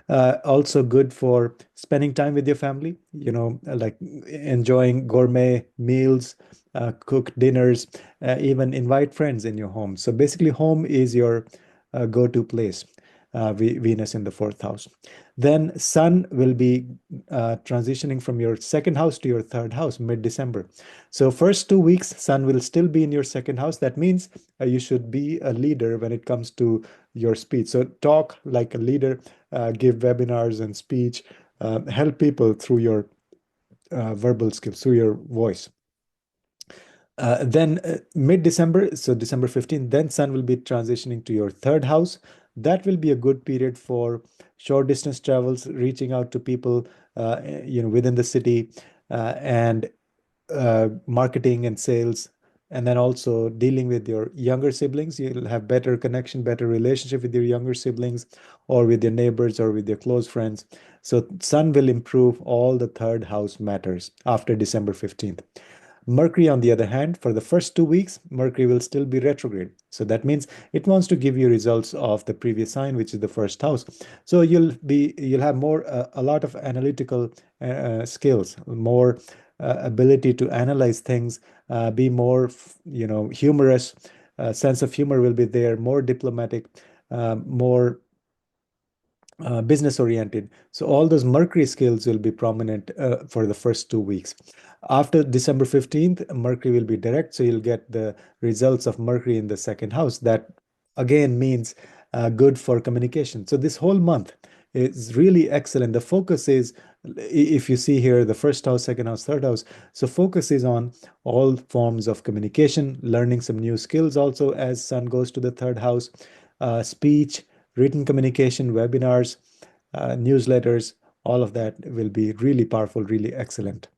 Also good for spending time with your family, like enjoying gourmet meals, cooked dinners, even invite friends in your home. So basically, home is your go-to place. Venus in the fourth house. Then Sun will be transitioning from your second house to your third house mid-December. So first 2 weeks, Sun will still be in your second house. That means you should be a leader when it comes to your speech. So talk like a leader, give webinars and speech, help people through your verbal skills, through your voice. Then mid-December, so December 15th, then Sun will be transitioning to your third house. That will be a good period for short distance travels, reaching out to people, within the city, and marketing and sales, and then also dealing with your younger siblings. You'll have better connection, better relationship with your younger siblings, or with your neighbors, or with your close friends. So Sun will improve all the third house matters after December 15th. Mercury, on the other hand, for the first 2 weeks, Mercury will still be retrograde. So that means it wants to give you results of the previous sign, which is the first house. So you'll have more a lot of analytical skills, more ability to analyze things, be more humorous. Sense of humor will be there, more diplomatic, more business oriented. So all those Mercury skills will be prominent for the first 2 weeks. After December 15th, Mercury will be direct. So you'll get the results of Mercury in the second house. That again means good for communication. So this whole month is really excellent. The focus is, if you see here, the first house, second house, third house. So focus is on all forms of communication, learning some new skills also as Sun goes to the third house, speech, written communication, webinars, newsletters, all of that will be really powerful, really excellent.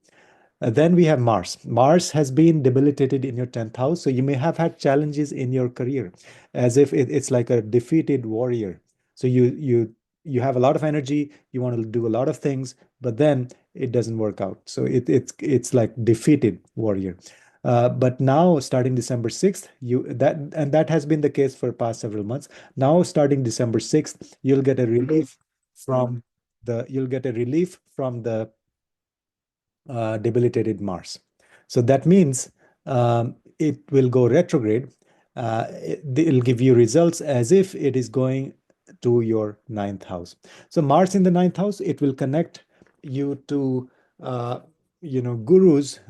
Then we have Mars. Mars has been debilitated in your 10th house, so you may have had challenges in your career, as if it's like a defeated warrior. So you have a lot of energy, you want to do a lot of things, but then it doesn't work out. So it's like defeated warrior. But now, starting December 6th, that has been the case for past several months. Now, starting December 6th, you'll get a relief from the debilitated Mars. So that means it will go retrograde. It'll give you results as if it is going to your ninth house. So Mars in the ninth house, it will connect you to uh, gurus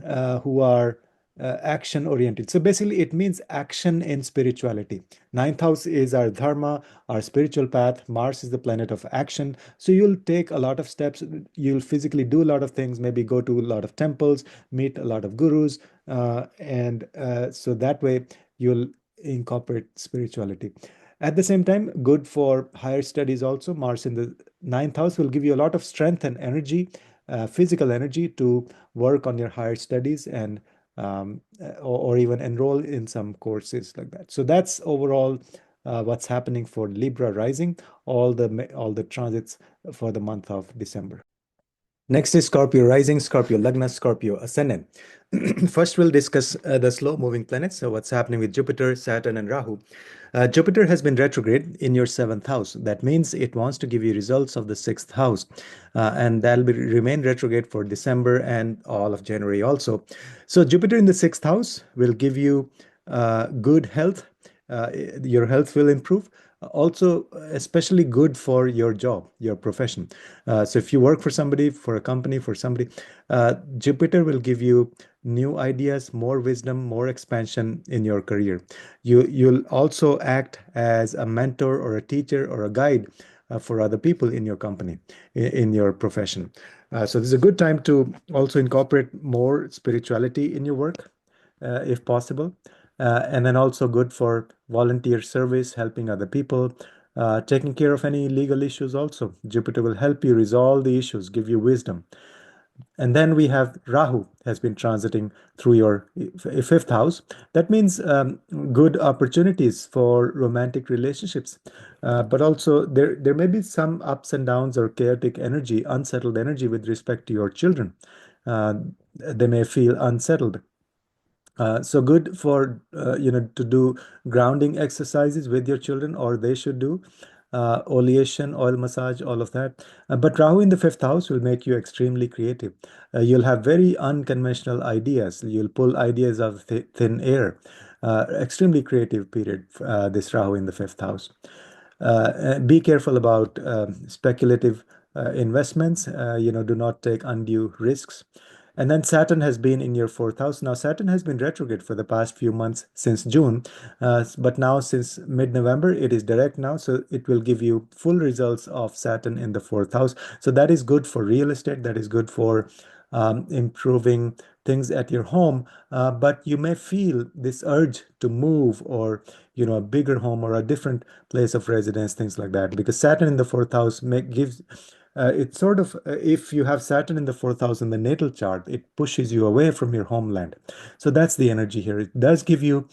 who are action oriented. So basically, it means action in spirituality. Ninth house is our dharma, our spiritual path. Mars is the planet of action. So you'll take a lot of steps. You'll physically do a lot of things, maybe go to a lot of temples, meet a lot of gurus. And so that way you'll incorporate spirituality. At the same time, good for higher studies also. Mars in the ninth house will give you a lot of strength and energy, physical energy to work on your higher studies and or even enroll in some courses like that. So that's overall what's happening for Libra rising, all the transits for the month of December. Next is Scorpio rising, Scorpio Lagna, Scorpio ascendant. First, we'll discuss the slow moving planets. So, what's happening with Jupiter, Saturn, and Rahu? Jupiter has been retrograde in your seventh house. That means it wants to give you results of the sixth house, and that'll remain retrograde for December and all of January also. So, Jupiter in the sixth house will give you good health. Your health will improve. Also, especially good for your job, your profession. So, if you work for somebody, for a company, for somebody, Jupiter will give you new ideas, more wisdom, more expansion in your career. You'll also act as a mentor or a teacher or a guide for other people in your company, in your profession. So this is a good time to also incorporate more spirituality in your work, if possible. And then also good for volunteer service, helping other people, taking care of any legal issues also. Jupiter will help you resolve the issues, give you wisdom. And then we have Rahu has been transiting through your fifth house. That means good opportunities for romantic relationships. But also there may be some ups and downs or chaotic energy, unsettled energy with respect to your children. They may feel unsettled. So good for to do grounding exercises with your children, or they should do oleation, oil massage, all of that. But Rahu in the fifth house will make you extremely creative. You'll have very unconventional ideas. You'll pull ideas out of thin air. Extremely creative period. This Rahu in the fifth house. Be careful about speculative investments. Do not take undue risks. And then Saturn has been in your fourth house. Now, Saturn has been retrograde for the past few months since June, but now since mid-November, it is direct now. So it will give you full results of Saturn in the fourth house. So that is good for real estate. That is good for improving things at your home. But you may feel this urge to move or, a bigger home or a different place of residence, things like that. Because Saturn in the fourth house gives it's sort of if you have Saturn in the fourth house in the natal chart, it pushes you away from your homeland. So that's the energy here. It does give you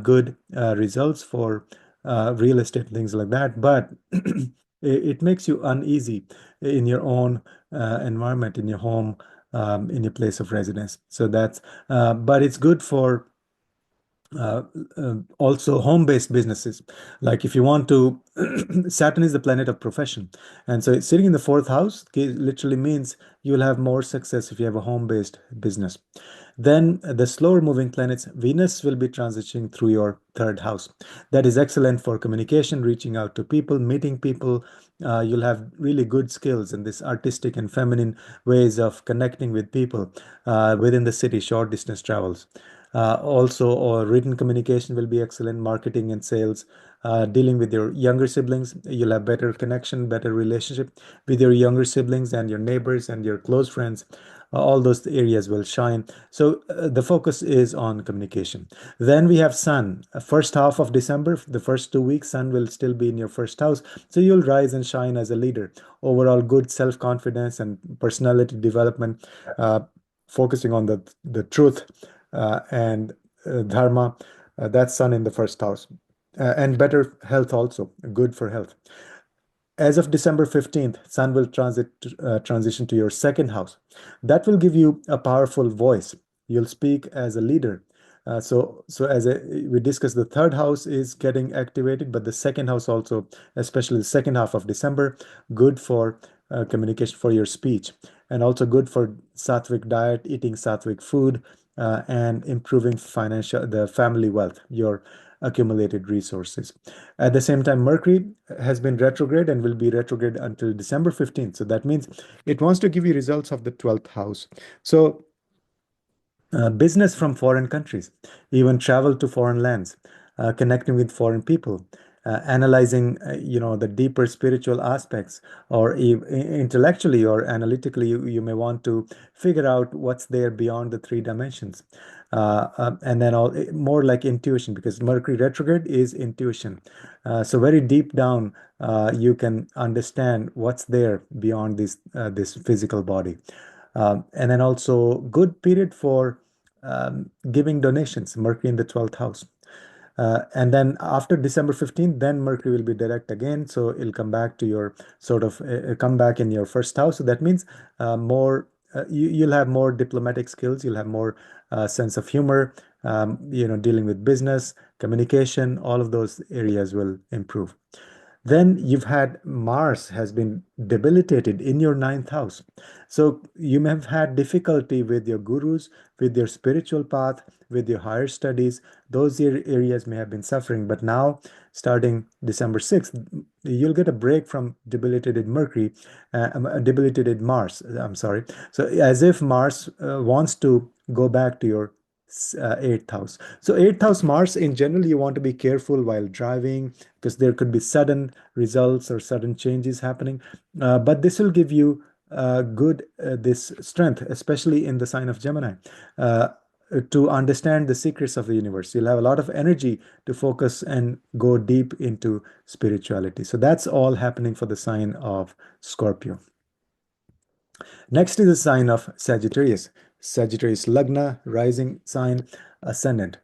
good results for real estate, things like that, but it makes you uneasy in your own environment, in your home, in your place of residence. So but it's good for uh, also home-based businesses. Like if you want to, Saturn is the planet of profession, and so it's sitting in the fourth house literally means you'll have more success if you have a home-based business. Then the slower moving planets, Venus will be transitioning through your third house. That is excellent for communication, reaching out to people, meeting people. You'll have really good skills in this artistic and feminine ways of connecting with people within the city, short distance travels. Also, or written communication will be excellent, marketing and sales. Dealing with your younger siblings, you'll have better connection, better relationship with your younger siblings and your neighbors and your close friends. all those areas will shine. So the focus is on communication. Then we have Sun. First half of December, the first 2 weeks, Sun will still be in your first house. So you'll rise and shine as a leader. Overall, good self-confidence and personality development, focusing on the truth and dharma. That's Sun in the first house. And better health also, good for health. As of December 15th, Sun will transition to your second house. That will give you a powerful voice. You'll speak as a leader. We discussed, the third house is getting activated, but the second house also, especially the second half of December, good for communication, for your speech, and also good for sattvic diet, eating sattvic food, and improving the family wealth, your accumulated resources. At the same time, Mercury has been retrograde and will be retrograde until December 15th. So that means it wants to give you results of the 12th house. So business from foreign countries, even travel to foreign lands, connecting with foreign people, analyzing, the deeper spiritual aspects, or intellectually or analytically, you may want to figure out what's there beyond the three dimensions. And then more like intuition, because Mercury retrograde is intuition. So very deep down, you can understand what's there beyond this physical body. And then also good period for giving donations, Mercury in the 12th house. And then after December 15th, then Mercury will be direct again. So it'll come back to your come back in your first house. So that means you'll have more diplomatic skills. You'll have more sense of humor, dealing with business, communication, all of those areas will improve. Then you've had Mars has been debilitated in your ninth house. So you may have had difficulty with your gurus, with your spiritual path, with your higher studies. Those areas may have been suffering. But now, starting December 6th, you'll get a break from debilitated debilitated Mars. I'm sorry. So as if Mars wants to go back to your eighth house. So eighth house Mars, in general, you want to be careful while driving, because there could be sudden results or sudden changes happening. But this will give you this strength, especially in the sign of Gemini, to understand the secrets of the universe. You'll have a lot of energy to focus and go deep into spirituality. So that's all happening for the sign of Scorpio. Next is the sign of Sagittarius. Sagittarius Lagna, rising sign, ascendant.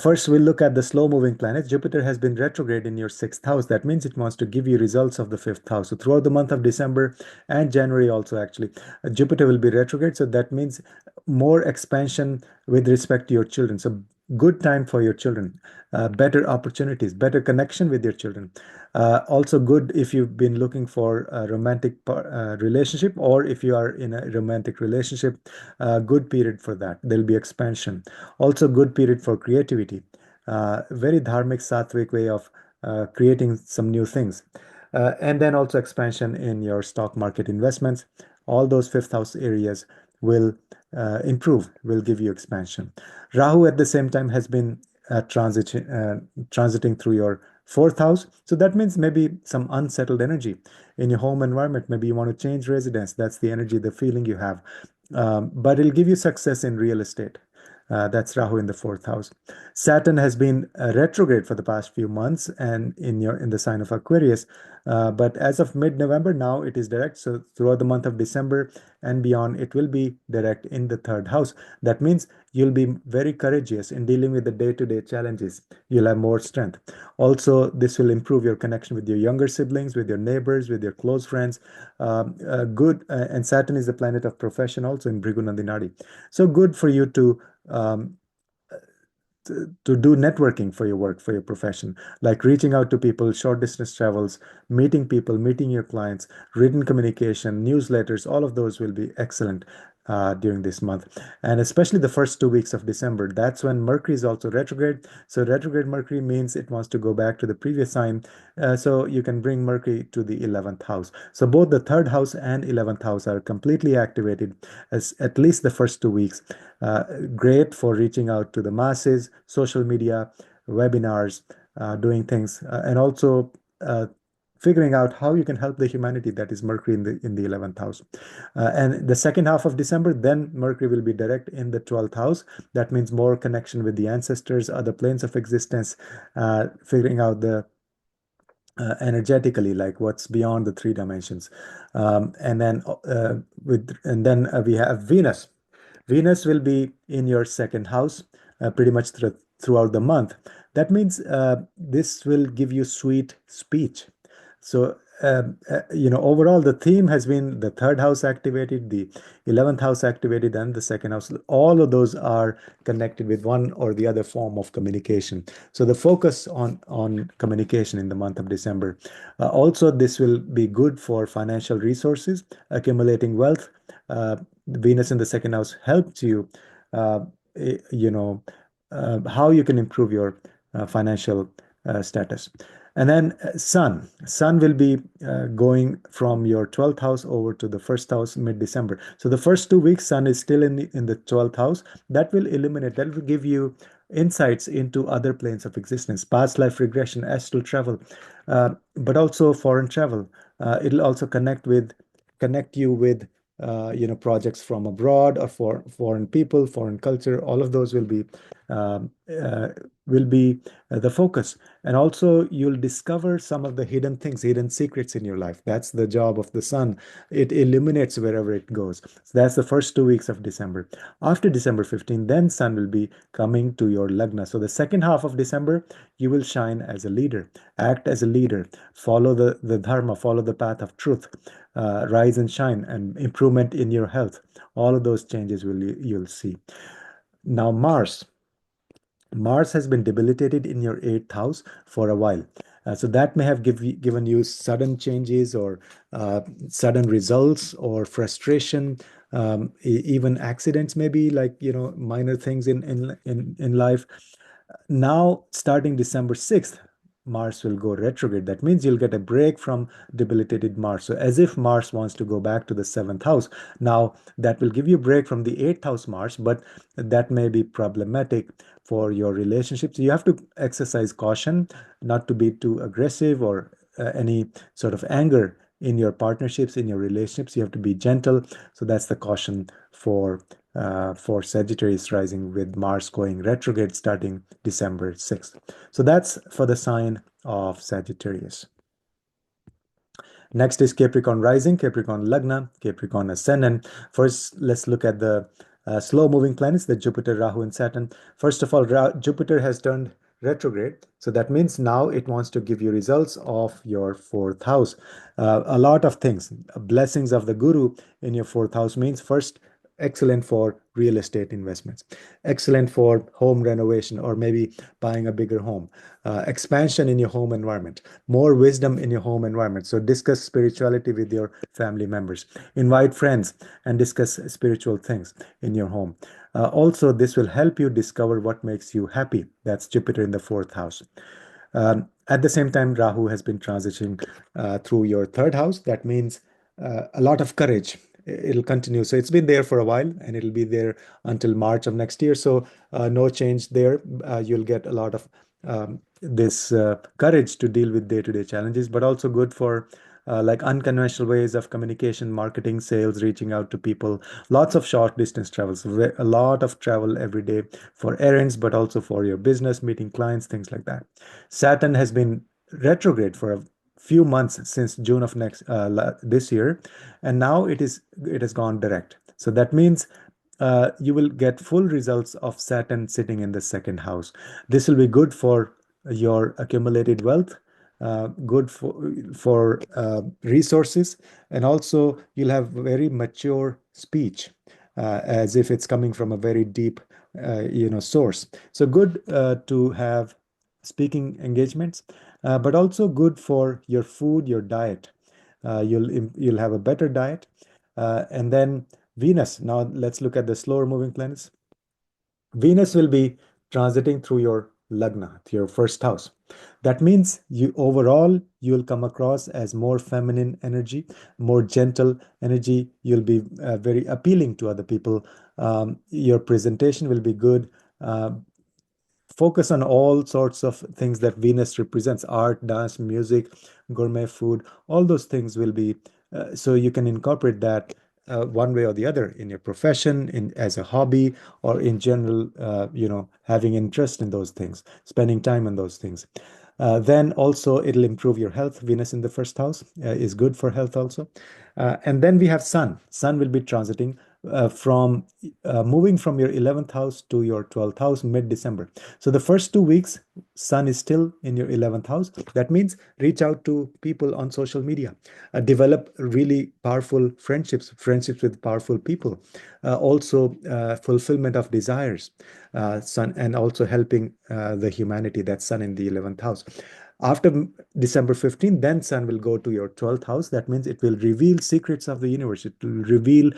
First, we'll look at the slow-moving planets. Jupiter has been retrograde in your sixth house. That means it wants to give you results of the fifth house. So throughout the month of December and January also, actually, Jupiter will be retrograde. So that means more expansion with respect to your children. So good time for your children, better opportunities, better connection with your children. Also good if you've been looking for a romantic relationship, or if you are in a romantic relationship, good period for that. There'll be expansion. Also good period for creativity. Very dharmic, sattvic way of creating some new things. And then also expansion in your stock market investments. All those fifth house areas will improve, will give you expansion. Rahu at the same time has been transiting through your fourth house. So that means maybe some unsettled energy in your home environment. Maybe you want to change residence. That's the energy, the feeling you have. But it'll give you success in real estate. That's Rahu in the fourth house. Saturn has been retrograde for the past few months and in the sign of Aquarius. But as of mid-November, now it is direct. So throughout the month of December and beyond, it will be direct in the third house. That means you'll be very courageous in dealing with the day-to-day challenges. You'll have more strength. Also, this will improve your connection with your younger siblings, with your neighbors, with your close friends. And Saturn is the planet of profession also in Bhrigu Nandinadi. So good for you um, to do networking for your work, for your profession, like reaching out to people, short distance travels, meeting people, meeting your clients, written communication, newsletters, all of those will be excellent during this month. And especially the first 2 weeks of December, that's when Mercury is also retrograde. So retrograde Mercury means it wants to go back to the previous sign. So you can bring Mercury to the 11th house. So both the third house and 11th house are completely activated as at least the first 2 weeks. Great for reaching out to the masses, social media, webinars, doing things, and also figuring out how you can help the humanity. That is Mercury in the 11th house. And the second half of December, then Mercury will be direct in the 12th house. That means more connection with the ancestors, other planes of existence, figuring out the energetically, like what's beyond the three dimensions. And then we have Venus. Venus will be in your second house pretty much throughout the month. That means this will give you sweet speech. So, overall, the theme has been the third house activated, the 11th house activated, and the second house. All of those are connected with one or the other form of communication. So, the focus on communication in the month of December. Also, this will be good for financial resources, accumulating wealth. Venus in the second house helps you, uh, you know, how you can improve your financial status. And then Sun will be going from your 12th house over to the first house mid-December. So the first 2 weeks, Sun is still in the 12th house. That will give you insights into other planes of existence, past life regression, astral travel, but also foreign travel. It'll also connect you with projects from abroad or for foreign people, foreign culture. All of those um, uh, will be the focus. And also, you'll discover some of the hidden things, hidden secrets in your life. That's the job of the sun. It illuminates wherever it goes. So that's the first 2 weeks of December. After December 15, then sun will be coming to your lagna. So the second half of December, you will shine as a leader, act as a leader, follow the dharma, follow the path of truth, rise and shine, and improvement in your health. All of those changes you'll see. Now, Mars has been debilitated in your eighth house for a while. So that may have given you sudden changes or sudden results or frustration, even accidents, maybe, like, minor things in life. Now, starting December 6th, Mars will go retrograde. That means you'll get a break from debilitated Mars. So, as if Mars wants to go back to the seventh house. Now, that will give you a break from the eighth house Mars, but that may be problematic for your relationships. You have to exercise caution, not to be too aggressive or any sort of anger in your partnerships, in your relationships. You have to be gentle. So, that's the caution for Sagittarius rising with Mars going retrograde starting December 6th. So that's for the sign of Sagittarius. Next is Capricorn rising, Capricorn lagna, Capricorn ascendant. First, let's look at the slow moving planets, the Jupiter, Rahu, and Saturn. First of all, Jupiter has turned retrograde. So that means now it wants to give you results of your fourth house. A lot of things. Blessings of the Guru in your fourth house means, first, excellent for real estate investments, excellent for home renovation or maybe buying a bigger home, expansion in your home environment, more wisdom in your home environment. So discuss spirituality with your family members, invite friends and discuss spiritual things in your home. Also, this will help you discover what makes you happy. That's Jupiter in the fourth house. At the same time, Rahu has been transitioning through your third house. That means a lot of courage. It'll continue. So it's been there for a while and it'll be there until March of next year. So no change there. You'll get a lot of this courage to deal with day-to-day challenges, but also good for like unconventional ways of communication, marketing, sales, reaching out to people. Lots of short distance travels, a lot of travel every day for errands, but also for your business, meeting clients, things like that. Saturn has been retrograde for a few months since June of this year, and now it has gone direct. So that means you will get full results of Saturn sitting in the second house. This will be good for your accumulated wealth, good for resources, and also you'll have very mature speech, as if it's coming from a very deep, source. So good to have speaking engagements, but also good for your food, your diet. You'll have a better diet, and then Venus. Now let's look at the slower moving planets. Venus will be transiting through your lagna, your first house. That means you'll come across as more feminine energy, more gentle energy. You'll be very appealing to other people. Your presentation will be good. Uh, focus on all sorts of things that Venus represents: art, dance, music, gourmet food. All those things will be, so you can incorporate that one way or the other in your profession, in as a hobby, or in general, having interest in those things, spending time on those things. Then also it'll improve your health. Venus in the first house is good for health also. And then we have Sun. Sun will be transiting from moving from your 11th house to your 12th house mid-December. So the first 2 weeks, Sun is still in your 11th house. That means reach out to people on social media, develop really powerful friendships with powerful people, also fulfillment of desires, Sun, and also helping the humanity. That's Sun in the 11th house. After December 15th, then Sun will go to your 12th house. That means it will reveal secrets of the universe. It will reveal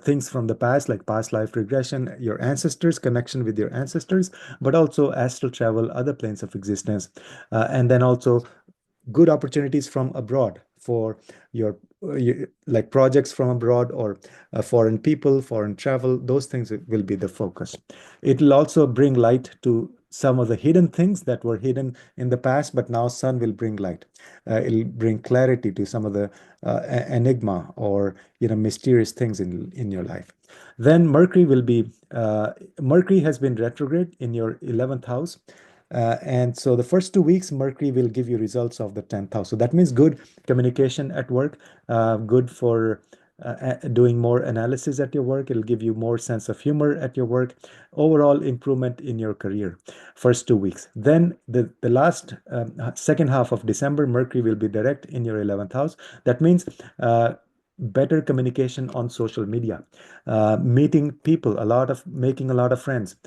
things from the past, like past life regression, your ancestors, connection with your ancestors, but also astral travel, other planes of existence, and then also good opportunities from abroad for like projects from abroad, or foreign people, foreign travel. Those things will be the focus. It will also bring light to some of the hidden things that were hidden in the past, but now Sun will bring light. It'll bring clarity to some of the enigma, or mysterious things in your life. Then Mercury has been retrograde in your 11th house. And so the first 2 weeks, Mercury will give you results of the 10th house. So that means good communication at work, good for doing more analysis at your work. It'll give you more sense of humor at your work, overall improvement in your career. First 2 weeks. Then the last second half of December, Mercury will be direct in your 11th house. That means better communication on social media, meeting people, making a lot of friends,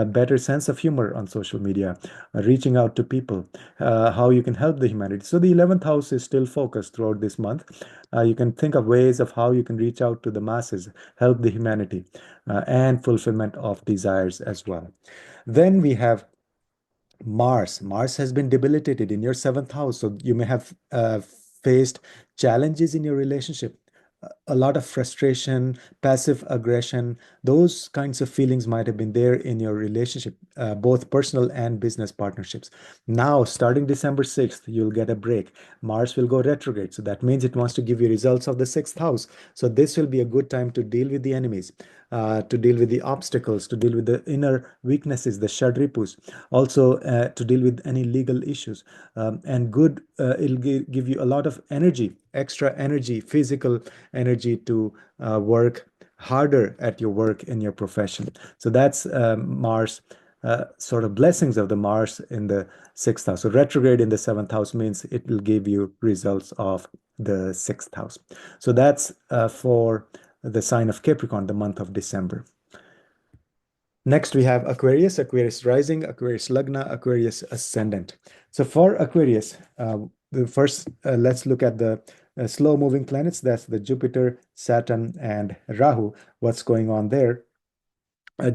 better sense of humor on social media, reaching out to people, how you can help the humanity. So the 11th house is still focused throughout this month. You can think of ways of how you can reach out to the masses, help the humanity, and fulfillment of desires as well. Then we have Mars. Mars has been debilitated in your seventh house, so you may have faced challenges in your relationship. A lot of frustration, passive aggression, those kinds of feelings might have been there in your relationship, both personal and business partnerships. Now, starting December 6th, you'll get a break. Mars will go retrograde, so that means it wants to give you results of the sixth house. So this will be a good time to deal with the enemies, to deal with the obstacles, to deal with the inner weaknesses, the shadripus, also to deal with any legal issues. And good, it'll give you a lot of energy, extra energy, physical energy to work harder at your work in your profession. So that's Mars. Sort of blessings of the Mars in the sixth house. So retrograde in the seventh house means it will give you results of the sixth house. So that's for the sign of Capricorn, the month of December. Next, we have Aquarius, Aquarius rising, Aquarius Lagna, Aquarius ascendant. So for Aquarius, the first, let's look at the slow moving planets. That's the Jupiter, Saturn, and Rahu. What's going on there?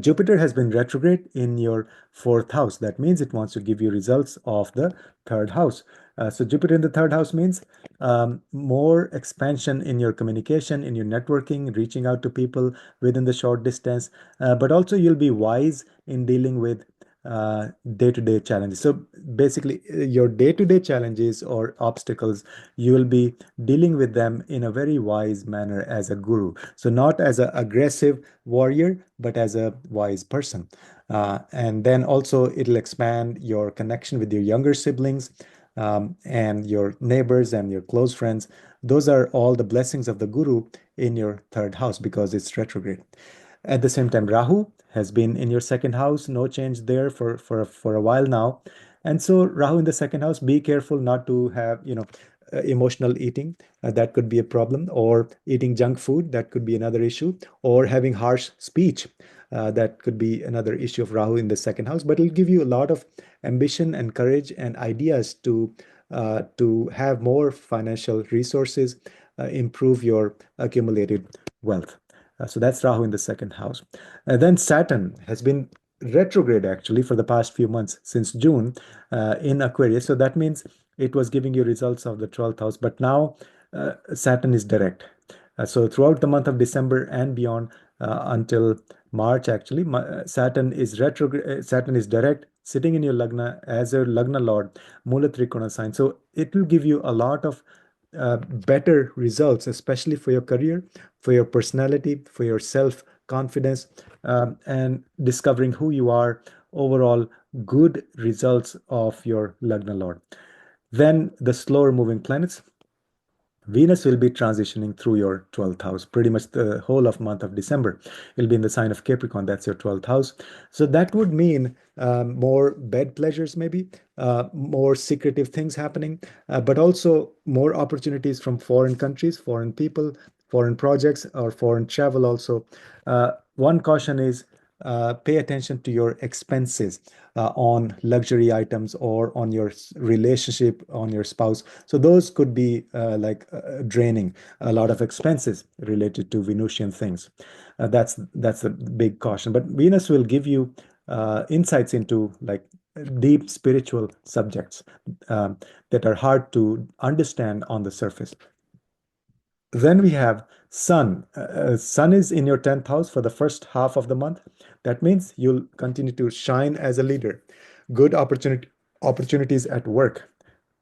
Jupiter has been retrograde in your fourth house. That means it wants to give you results of the third house. So Jupiter in the third house means more expansion in your communication, in your networking, reaching out to people within the short distance, but also you'll be wise in dealing with day-to-day challenges. So basically, your day-to-day challenges or obstacles, you will be dealing with them in a very wise manner as a guru. So not as an aggressive warrior, but as a wise person. And then also it'll expand your connection with your younger siblings, and your neighbors and your close friends. Those are all the blessings of the guru in your third house because it's retrograde. At the same time, Rahu has been in your second house, no change there for a while now. And so Rahu in the second house, be careful not to have, emotional eating. That could be a problem, or eating junk food. That could be another issue, or having harsh speech. That could be another issue of Rahu in the second house, but it'll give you a lot of ambition and courage and ideas to have more financial resources, improve your accumulated wealth. So that's Rahu in the second house. Then Saturn has been retrograde actually for the past few months since June in Aquarius. So that means it was giving you results of the 12th house, but now Saturn is direct. So throughout the month of December and beyond until March actually, Saturn is retrograde, Saturn is direct, sitting in your Lagna as a Lagna Lord, Mula Trikona sign. So it will give you a lot of better results, especially for your career, for your personality, for your self confidence, and discovering who you are. Overall, good results of your Lagna Lord. Then the slower moving planets. Venus will be transitioning through your 12th house pretty much the whole of month of December. It'll be in the sign of Capricorn. That's your 12th house. So that would mean more bed pleasures, maybe more secretive things happening, but also more opportunities from foreign countries, foreign people, foreign projects, or foreign travel also. One caution is pay attention to your expenses on luxury items or on your relationship, on your spouse. So those could be draining a lot of expenses related to Venusian things. That's a big caution. But Venus will give you insights into like deep spiritual subjects that are hard to understand on the surface. Then we have Sun. Sun is in your 10th house for the first half of the month. That means you'll continue to shine as a leader. Good opportunities at work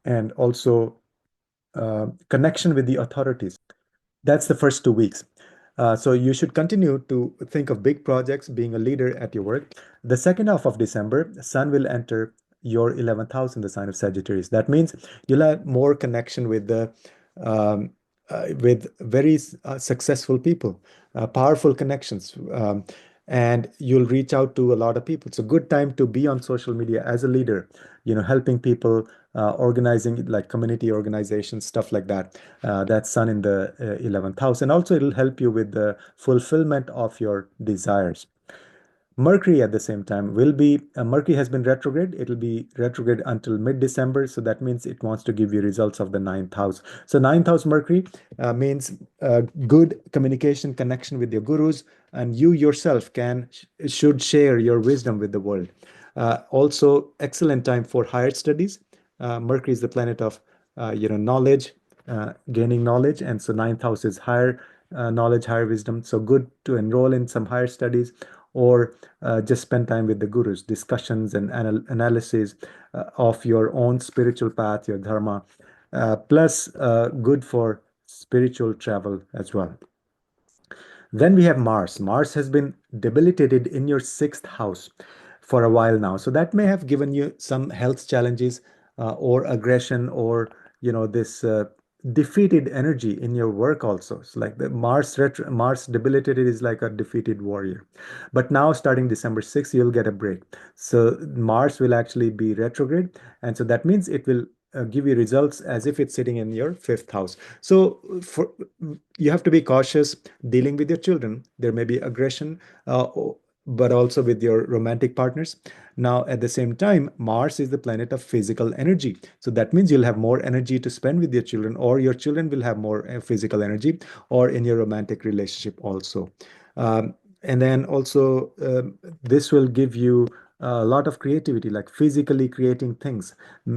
and also connection with the authorities. That's the first 2 weeks. So you should continue to think of big projects, being a leader at your work. The second half of December, Sun will enter your 11th house in the sign of Sagittarius. That means you'll have more connection um, with very successful people, powerful connections, and you'll reach out to a lot of people. It's a good time to be on social media as a leader, helping people, organizing like community organizations, stuff like that. That's Sun in the 11th house. And also, it'll help you with the fulfillment of your desires. Mercury at the same time will be, Mercury has been retrograde. It'll be retrograde until mid-December. So that means it wants to give you results of the ninth house. So ninth house Mercury means good communication, connection with your gurus, and you yourself should share your wisdom with the world. Also, excellent time for higher studies. Mercury is the planet of, knowledge, gaining knowledge. And so ninth house is higher knowledge, higher wisdom. So good to enroll in some higher studies or just spend time with the gurus, discussions and analysis of your own spiritual path, your dharma, plus good for spiritual travel as well. Then we have Mars. Mars has been debilitated in your sixth house for a while now. So that may have given you some health challenges or aggression or, this defeated energy in your work also. So like the Mars debilitated is like a defeated warrior. But now starting December 6th, you'll get a break. So Mars will actually be retrograde. And so that means it will give you results as if it's sitting in your fifth house. So you have to be cautious dealing with your children. There may be aggression, but also with your romantic partners. Now, at the same time, Mars is the planet of physical energy. So that means you'll have more energy to spend with your children, or your children will have more physical energy, or in your romantic relationship also. And then also, this will give you a lot of creativity, like physically creating things,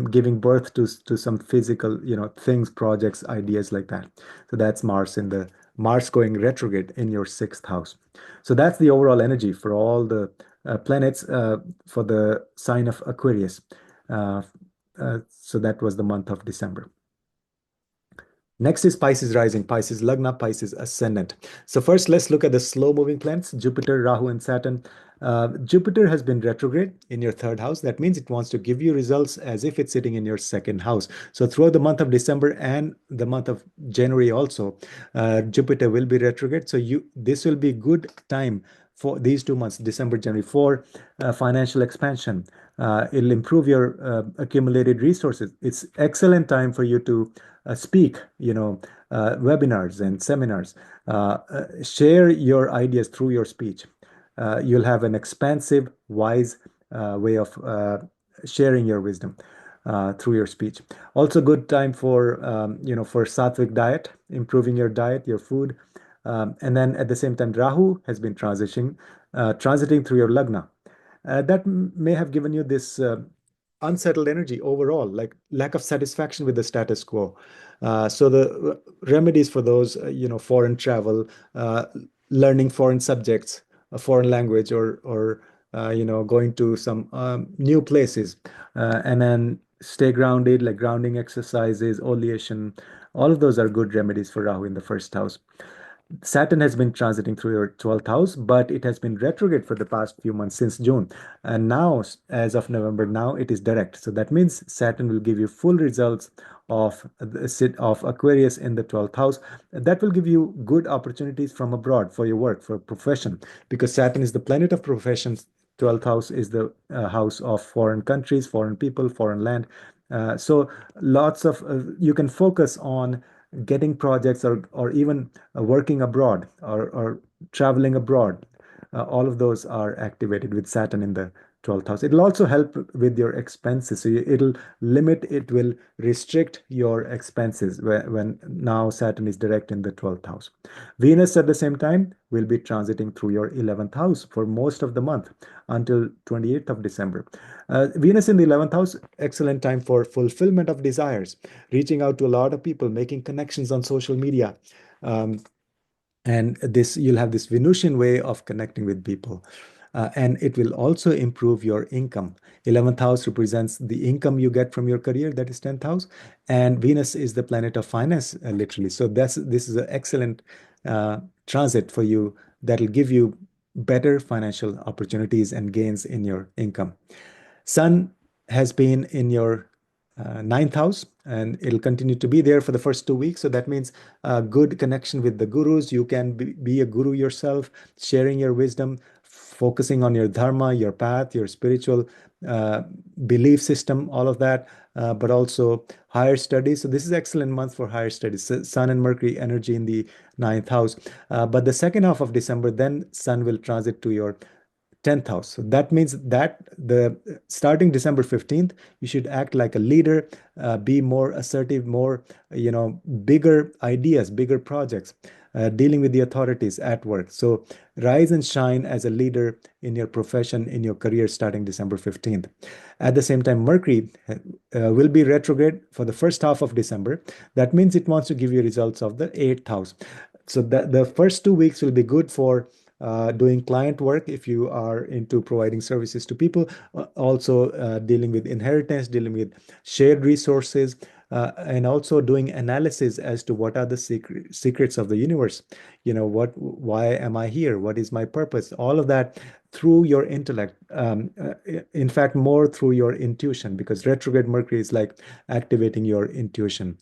giving birth to some physical, things, projects, ideas like that. So that's Mars going retrograde in your sixth house. So that's the overall energy for all the planets for the sign of Aquarius. So that was the month of December. Next is Pisces rising, Pisces Lagna, Pisces ascendant. So first, let's look at the slow-moving planets, Jupiter, Rahu, and Saturn. Jupiter has been retrograde in your third house. That means it wants to give you results as if it's sitting in your second house. So throughout the month of December and the month of January also, Jupiter will be retrograde. So this will be good time for these 2 months, December, January, for financial expansion. It'll improve your accumulated resources. It's excellent time for you to speak, webinars and seminars. Share your ideas through your speech. You'll have an expansive, wise way of sharing your wisdom through your speech. Also, good time for sattvic diet, improving your diet, your food. And then at the same time, Rahu has been transiting through your Lagna. That may have given you this unsettled energy overall, like lack of satisfaction with the status quo. So the remedies for those, foreign travel, learning foreign subjects, a foreign language, or going to some new places, and then stay grounded, like grounding exercises, oleation. All of those are good remedies for Rahu in the first house. Saturn has been transiting through your 12th house, but it has been retrograde for the past few months since June. And now, as of November, now it is direct. So that means Saturn will give you full results of the sit of Aquarius in the 12th house. That will give you good opportunities from abroad for your work, for profession, because Saturn is the planet of professions. 12th house is the house of foreign countries, foreign people, foreign land. So lots of you can focus on getting projects, or even working abroad, or traveling abroad. All of those are activated with Saturn in the 12th house. It'll also help with your expenses. So it will restrict your expenses when now Saturn is direct in the 12th house. Venus at the same time will be transiting through your 11th house for most of the month until 28th of December. Venus in the 11th house, excellent time for fulfillment of desires, reaching out to a lot of people, making connections on social media. Um, and this you'll have this Venusian way of connecting with people. And it will also improve your income. 11th house represents the income you get from your career, that is 10th house. And Venus is the planet of finance, literally. So this is an excellent transit for you that will give you better financial opportunities and gains in your income. Sun has been in your ninth house, and it'll continue to be there for the first 2 weeks. So that means a good connection with the gurus. You can be a guru yourself, sharing your wisdom, focusing on your dharma, your path, your spiritual uh, belief system, all of that, but also higher studies. So this is excellent month for higher studies. Sun and Mercury energy in the ninth house. But the second half of December, then Sun will transit to your 10th house. So that means that the starting December 15th, you should act like a leader, be more assertive, more, bigger ideas, bigger projects, dealing with the authorities at work. So rise and shine as a leader in your profession, in your career, starting December 15th. At the same time, Mercury will be retrograde for the first half of December. That means it wants to give you results of the 8th house. So the first 2 weeks will be good for doing client work if you are into providing services to people, also dealing with inheritance, dealing with shared resources, and also doing analysis as to what are the secrets of the universe. Why am I here? What is my purpose? All of that through your intellect. In fact, more through your intuition, because retrograde Mercury is like activating your intuition,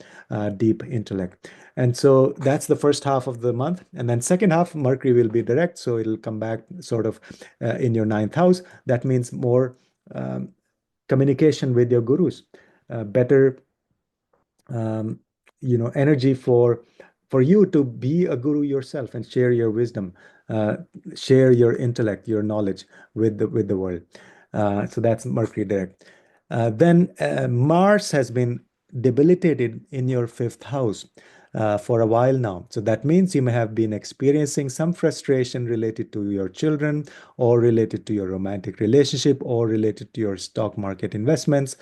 deep intellect. And so that's the first half of the month. And then second half, Mercury will be direct. So it'll come back sort of in your ninth house. That means more communication with your gurus, better energy for you to be a guru yourself and share your wisdom, uh, share your intellect, your knowledge with the world. So that's Mercury direct. Then Mars has been debilitated in your fifth house for a while now. So that means you may have been experiencing some frustration related to your children, or related to your romantic relationship, or related to your stock market investments.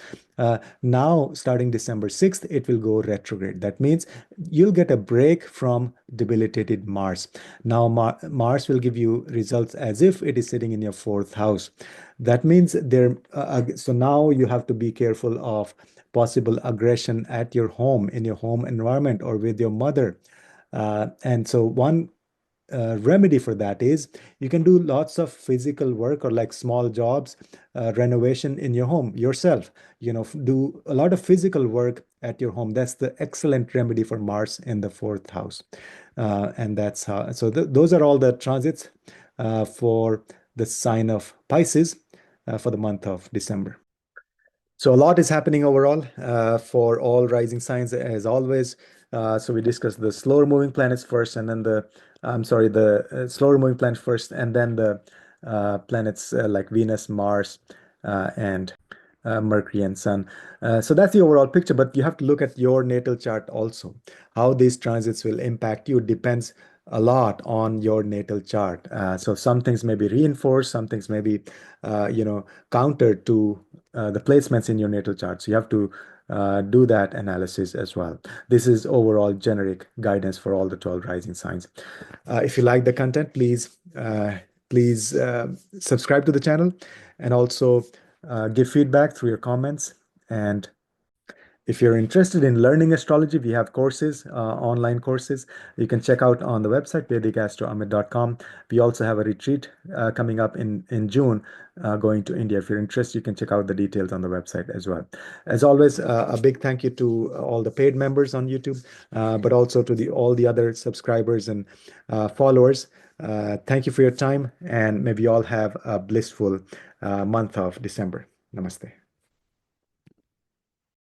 Now, starting December 6th, it will go retrograde. That means you'll get a break from debilitated Mars. Now, Mars will give you results as if it is sitting in your fourth house. That means so now you have to be careful of possible aggression at your home, in your home environment, or with your mother. And so one remedy for that is you can do lots of physical work, or like small jobs, renovation in your home yourself. Do a lot of physical work at your home. That's the excellent remedy for Mars in the fourth house. And that's how. So those are all the transits for the sign of Pisces for the month of December. So a lot is happening overall for all rising signs, as always. So we discussed the slower moving planets first, and then the slower moving planets first, and then the planets like Venus, Mars, and Mercury and Sun. So that's the overall picture, but you have to look at your natal chart also. How these transits will impact you depends a lot on your natal chart. So some things may be reinforced, some things may be, counter to the placements in your natal chart. So you have to do that analysis as well. This is overall generic guidance for all the 12 rising signs. If you like the content, please please subscribe to the channel, and also give feedback through your comments. And if you're interested in learning astrology, we have courses, online courses. You can check out on the website, VedicAstrology.com. We also have a retreat coming up in June, going to India. If you're interested, you can check out the details on the website as well. As always, a big thank you to all the paid members on YouTube, but also to all the other subscribers and followers. Thank you for your time, and maybe you all have a blissful month of December. Namaste.